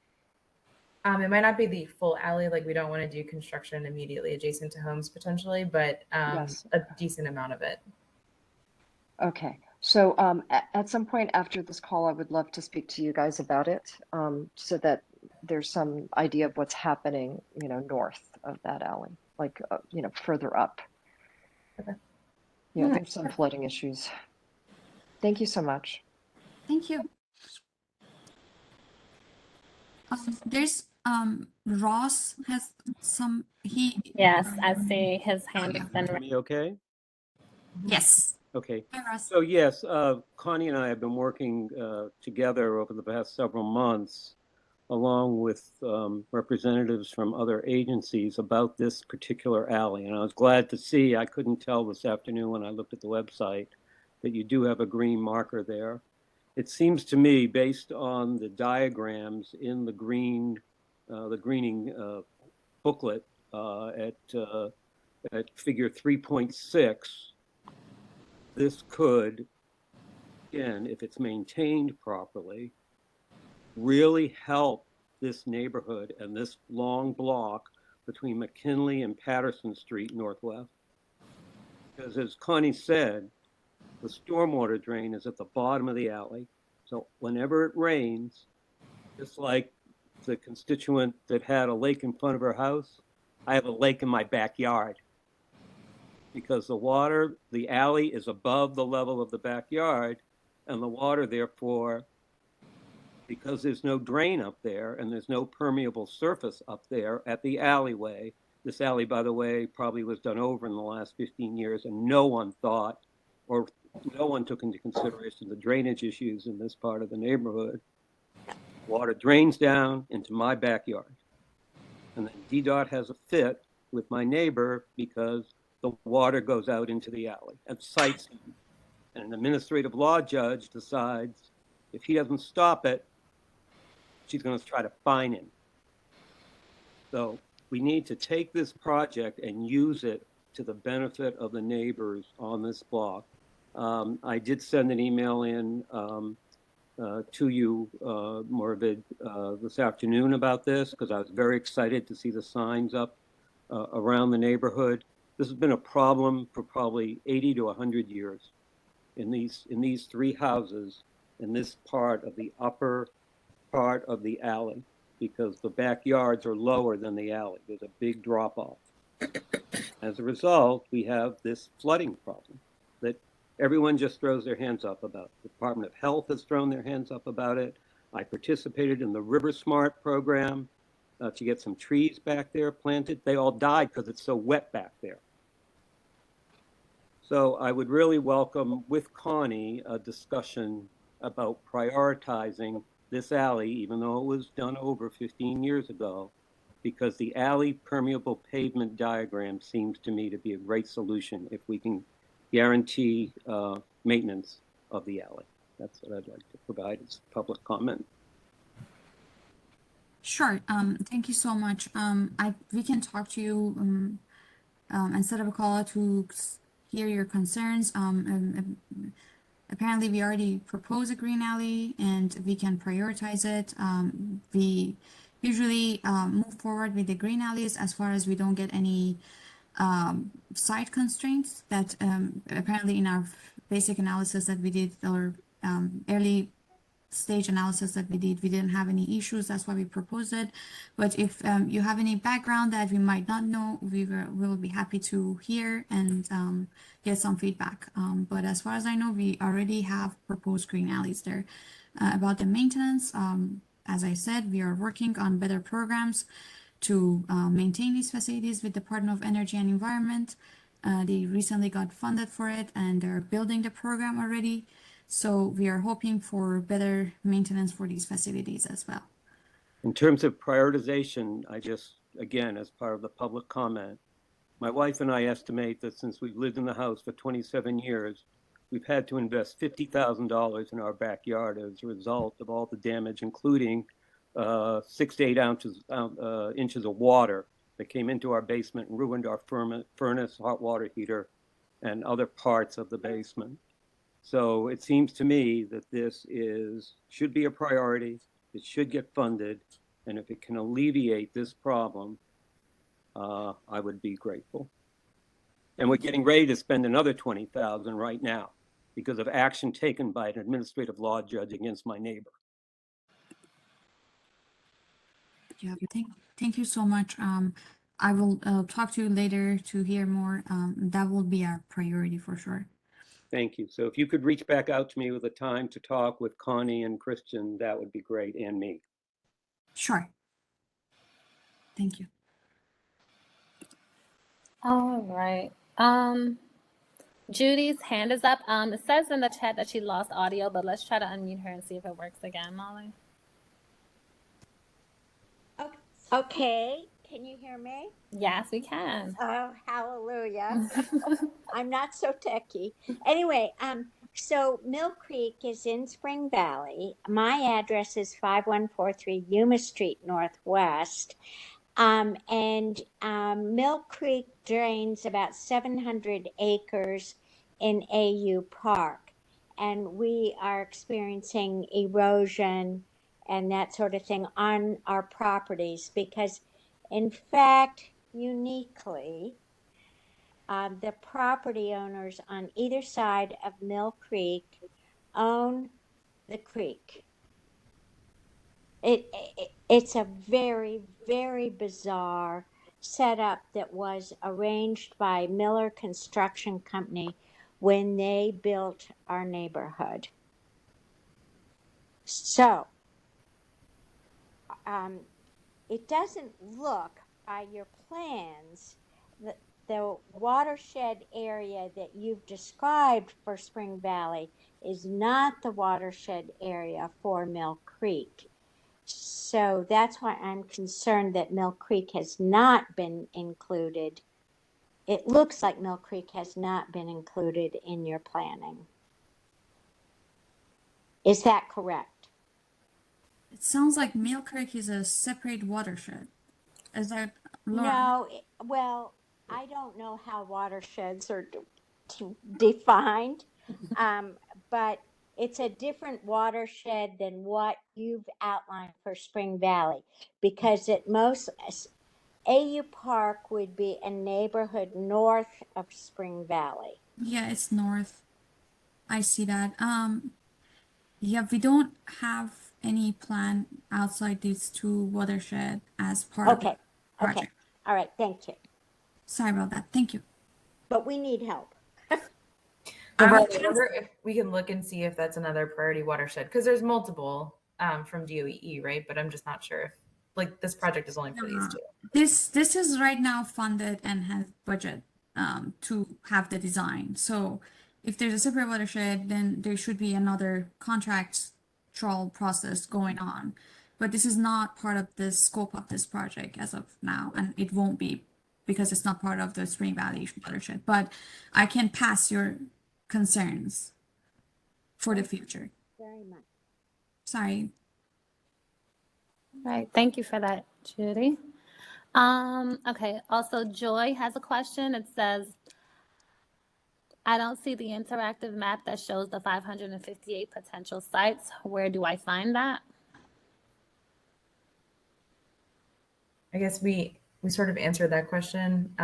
It might not be the full alley, like we don't want to do construction immediately adjacent to homes potentially, but Yes. a decent amount of it. Okay. So at some point after this call, I would love to speak to you guys about it, so that there's some idea of what's happening, north of that alley, like, further up. Okay. Yeah, there's some flooding issues. Thank you so much. Thank you. There's Ross has some Yes, I see his hand has been raised. Me okay? yes. Okay. Hi, Ross. So yes, Connie and I have been working together over the past several months, along with representatives from other agencies about this particular alley. And I was glad to see, I couldn't tell this afternoon when I looked at the website, that you do have a green marker there. It seems to me, based on the diagrams in the greening booklet at figure 3.6, this could, again, if it's maintained properly, really help this neighborhood and this long block between McKinley and Patterson Street Northwest. Because as Connie said, the stormwater drain is at the bottom of the alley. So whenever it rains, just like the constituent that had a lake in front of her house, I have a lake in my backyard. Because the alley is above the level of the backyard, And the water, therefore, because there's no drain up there and there's no permeable surface up there at the alleyway. This alley, by the way, probably was done over in the last 15 years, and no one thought, or no one took into consideration the drainage issues in this part of the neighborhood. Water drains down into my backyard. And then DDOT has a fit with my neighbor because the water goes out into the alley and cites him. And an administrative law judge decides if he doesn't stop it, she's going to try to fine him. So we need to take this project and use it to the benefit of the neighbors on this block. I did send an email in to you, Morvarid, this afternoon about this because I was very excited to see the signs up around the neighborhood. This has been a problem for probably 80 to 100 years in these three houses in this part of the upper part of the alley because the backyards are lower than the alley. There's a big drop off. As a result, we have this flooding problem that everyone just throws their hands up about. The Department of Health has thrown their hands up about it. I participated in the River Smart program to get some trees back there planted. They all died because it's so wet back there. So I would really welcome with Connie a discussion about prioritizing this alley, even though it was done over 15 years ago, because the alley permeable pavement diagram seems to me to be a great solution if we can guarantee maintenance of the alley. That's what I'd like to provide as public comment. Sure. Thank you so much. We can talk to you and set up a call to hear your concerns. Apparently, we already proposed a green alley, and we can prioritize it. We usually move forward with the green alleys as far as we don't get any site constraints that apparently in our basic analysis that we did, or early stage analysis that we did, we didn't have any issues. That's why we proposed it. But if you have any background that we might not know, we will be happy to hear and get some feedback. But as far as I know, we already have proposed green alleys there. About the maintenance, as I said, we are working on better programs to maintain these facilities with the Department of Energy and Environment. They recently got funded for it, and they're building the program already. So we are hoping for better maintenance for these facilities as well. In terms of prioritization, I just, again, as part of the public comment, my wife and I estimate that since we've lived in the house for 27 years, we've had to invest $50,000 in our backyard as a result of all the damage, including 6 to 8 inches of water that came into our basement and ruined our furnace, hot water heater, and other parts of the basement. So it seems to me that this should be a priority. It should get funded. And if it can alleviate this problem, I would be grateful. And we're getting ready to spend another $20,000 right now because of action taken by an administrative law judge against my neighbor. Yeah, thank you so much. I will talk to you later to hear more. That will be our priority for sure. Thank you. So if you could reach back out to me with a time to talk with Connie and Christian, that would be great, and me. Sure. Thank you. All right. Judy's hand is up. It says in the chat that she lost audio, but let's try to unmute her and see if it works again, Molly. Okay, can you hear me? Yes, we can. Oh, hallelujah. I'm not so techy. Anyway, so Mill Creek is in Spring Valley. My address is 5143 Yuma Street Northwest. Mill Creek drains about 700 acres in AU Park. And we are experiencing erosion and that sort of thing on our properties because, in fact, uniquely, the property owners on either side of Mill Creek own the creek. It's a very, very bizarre setup that was arranged by Miller Construction Company when they built our neighborhood. So, it doesn't look by your plans that the watershed area that you've described for Spring Valley is not the watershed area for Mill Creek. So that's why I'm concerned that Mill Creek has not been included. It looks like Mill Creek has not been included in your planning. Is that correct? It sounds like Mill Creek is a separate watershed. Is that Laura? No, well, I don't know how watersheds are defined, but it's a different watershed than what you've outlined for Spring Valley, because at most, AU Park would be a neighborhood north of Spring Valley. Yeah, it's north. I see that. Yeah, we don't have any plan outside these two watershed as part of the Okay, project. okay, all right, thank you. Sorry about that. Thank you. But we need help. I wonder if we can look and see if that's another priority watershed, because there's multiple from DOEE, right? But I'm just not sure if, like, this project is only for these two. This is right now funded and has budget to have the design. So if there's a separate watershed, then there should be another contractual process going on. But this is not part of the scope of this project as of now, and it won't be because it's not part of the Spring Valley watershed. But I can pass your concerns for the future. Very much. Sorry. All right, thank you for that, Judy. Okay, also Joy has a question. It says, I don't see the interactive map that shows the 558 potential sites. Where do I find that? I guess we sort of answered that question,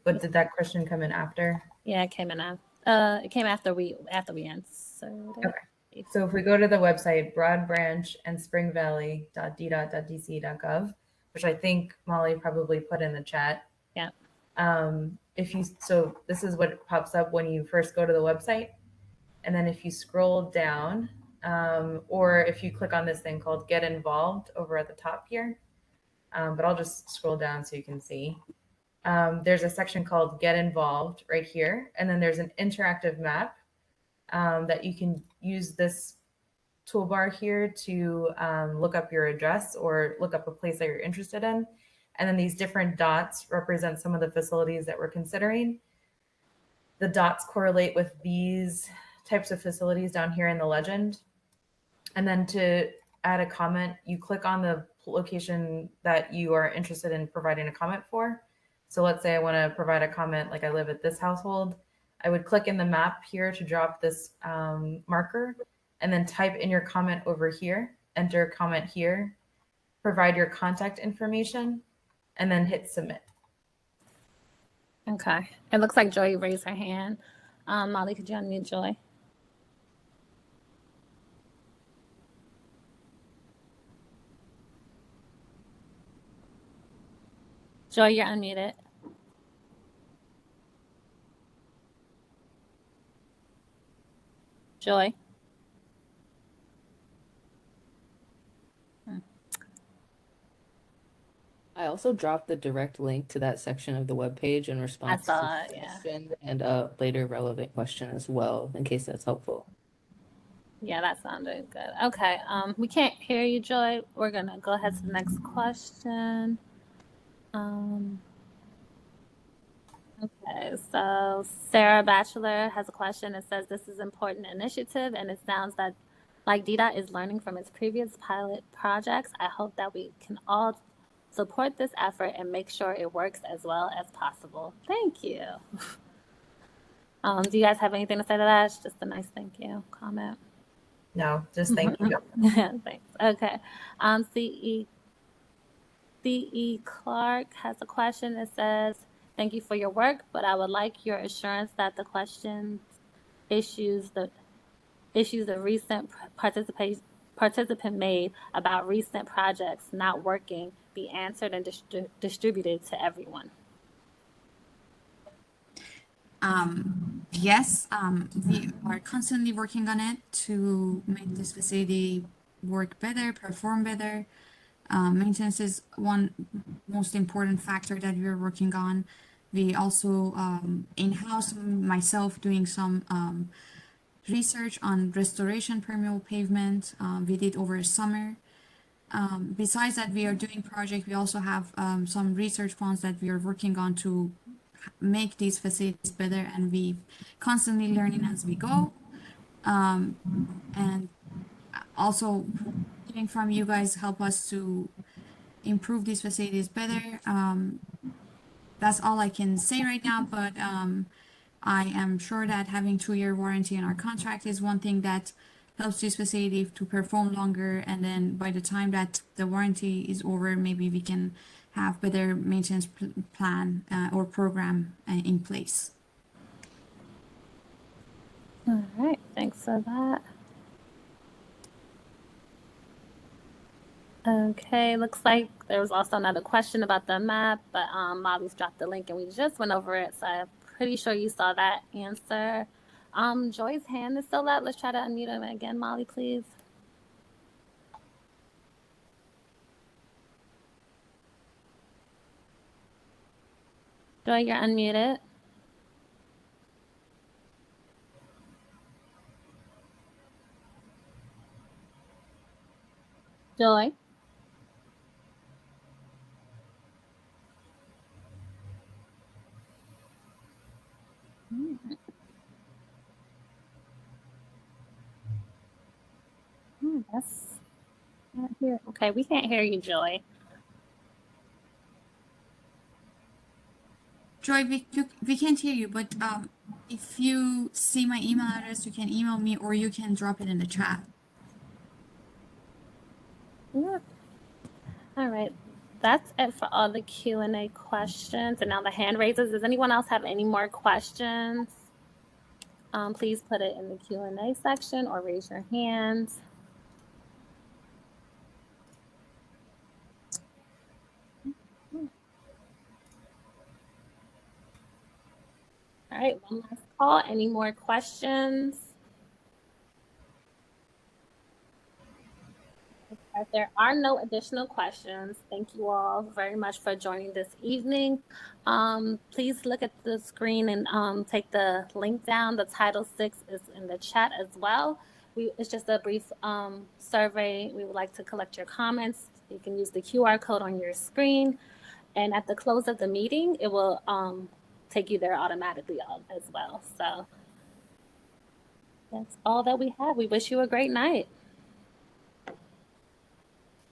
but did that question come in after? Yeah, it came in after. It came after we answered it. Okay. So if we go to the website broadbranchandspringvalley.ddot.dc.gov, which I think Molly probably put in the chat. Yeah. So this is what pops up when you first go to the website, and then if you scroll down, or if you click on this thing called Get Involved over at the top here, but I'll just scroll down so you can see. There's a section called Get Involved right here, and then there's an interactive map that you can use this toolbar here to look up your address or look up a place that you're interested in. And then these different dots represent some of the facilities that we're considering. The dots correlate with these types of facilities down here in the legend. And then to add a comment, you click on the location that you are interested in providing a comment for. So let's say I want to provide a comment, like I live at this household. I would click in the map here to drop this marker, and then type in your comment over here, enter comment here, provide your contact information, and then hit submit. Okay. It looks like Joy raised her hand. Molly, could you unmute Joy? Joy, you're unmuted. Joy. I also dropped the direct link to that section of the webpage in response saw to it, yeah. question and a later relevant question as well, in case that's helpful. Yeah, that sounded good. Okay. We can't hear you, Joy. We're gonna go ahead to the next question. Okay, so Sarah Batchelor has a question. It says, this is an important initiative, and it sounds that like DDOT is learning from its previous pilot projects. I hope that we can all support this effort and make sure it works as well as possible. Thank you. Do you guys have anything to say to that? It's just a nice thank you comment. No, just thank you. Thanks. Okay. C.E. Clark has a question that says, thank you for your work, but I would like your assurance that the questions issues the recent participant made about recent projects not working be answered and distributed to everyone. Yes, we are constantly working on it to make this facility work better, perform better. Maintenance is one most important factor that we're working on. We also in-house, myself doing some research on restoration permeable pavement. We did over summer. Besides that, we are doing project. We also have some research funds that we are working on to make these facilities better, and we constantly learning as we go. And also hearing from you guys help us to improve these facilities better. That's all I can say right now, but I am sure that having 2-year warranty in our contract is one thing that helps this facility to perform longer, and then by the time that the warranty is over, maybe we can have better maintenance plan or program in place. All right, thanks for that. Okay, looks like there was also another question about the map, but Molly's dropped the link and we just went over it, so I'm pretty sure you saw that answer. Joy's hand is still up. Let's try to unmute him again, Molly, please. Joy, you're unmuted. Joy? That's not here. Okay, we can't hear you, Joy. Joy, we can't hear you, but if you see my email address, you can email me or you can drop it in the chat. Yeah. All right, that's it for all the Q&A questions and now the hand raises. Does anyone else have any more questions? Please put it in the Q&A section or raise your hands. All right, one last call. Any more questions? If there are no additional questions, thank you all very much for joining this evening. Please look at the screen and take the link down. The Title 6 is in the chat as well. It's just a brief survey. We would like to collect your comments. You can use the QR code on your screen. And at the close of the meeting, it will take you there automatically as well. So that's all that we have. We wish you a great night.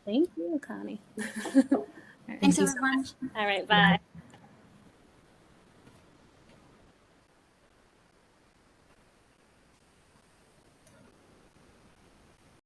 Thank you, Connie. Thanks, everyone. All right, bye.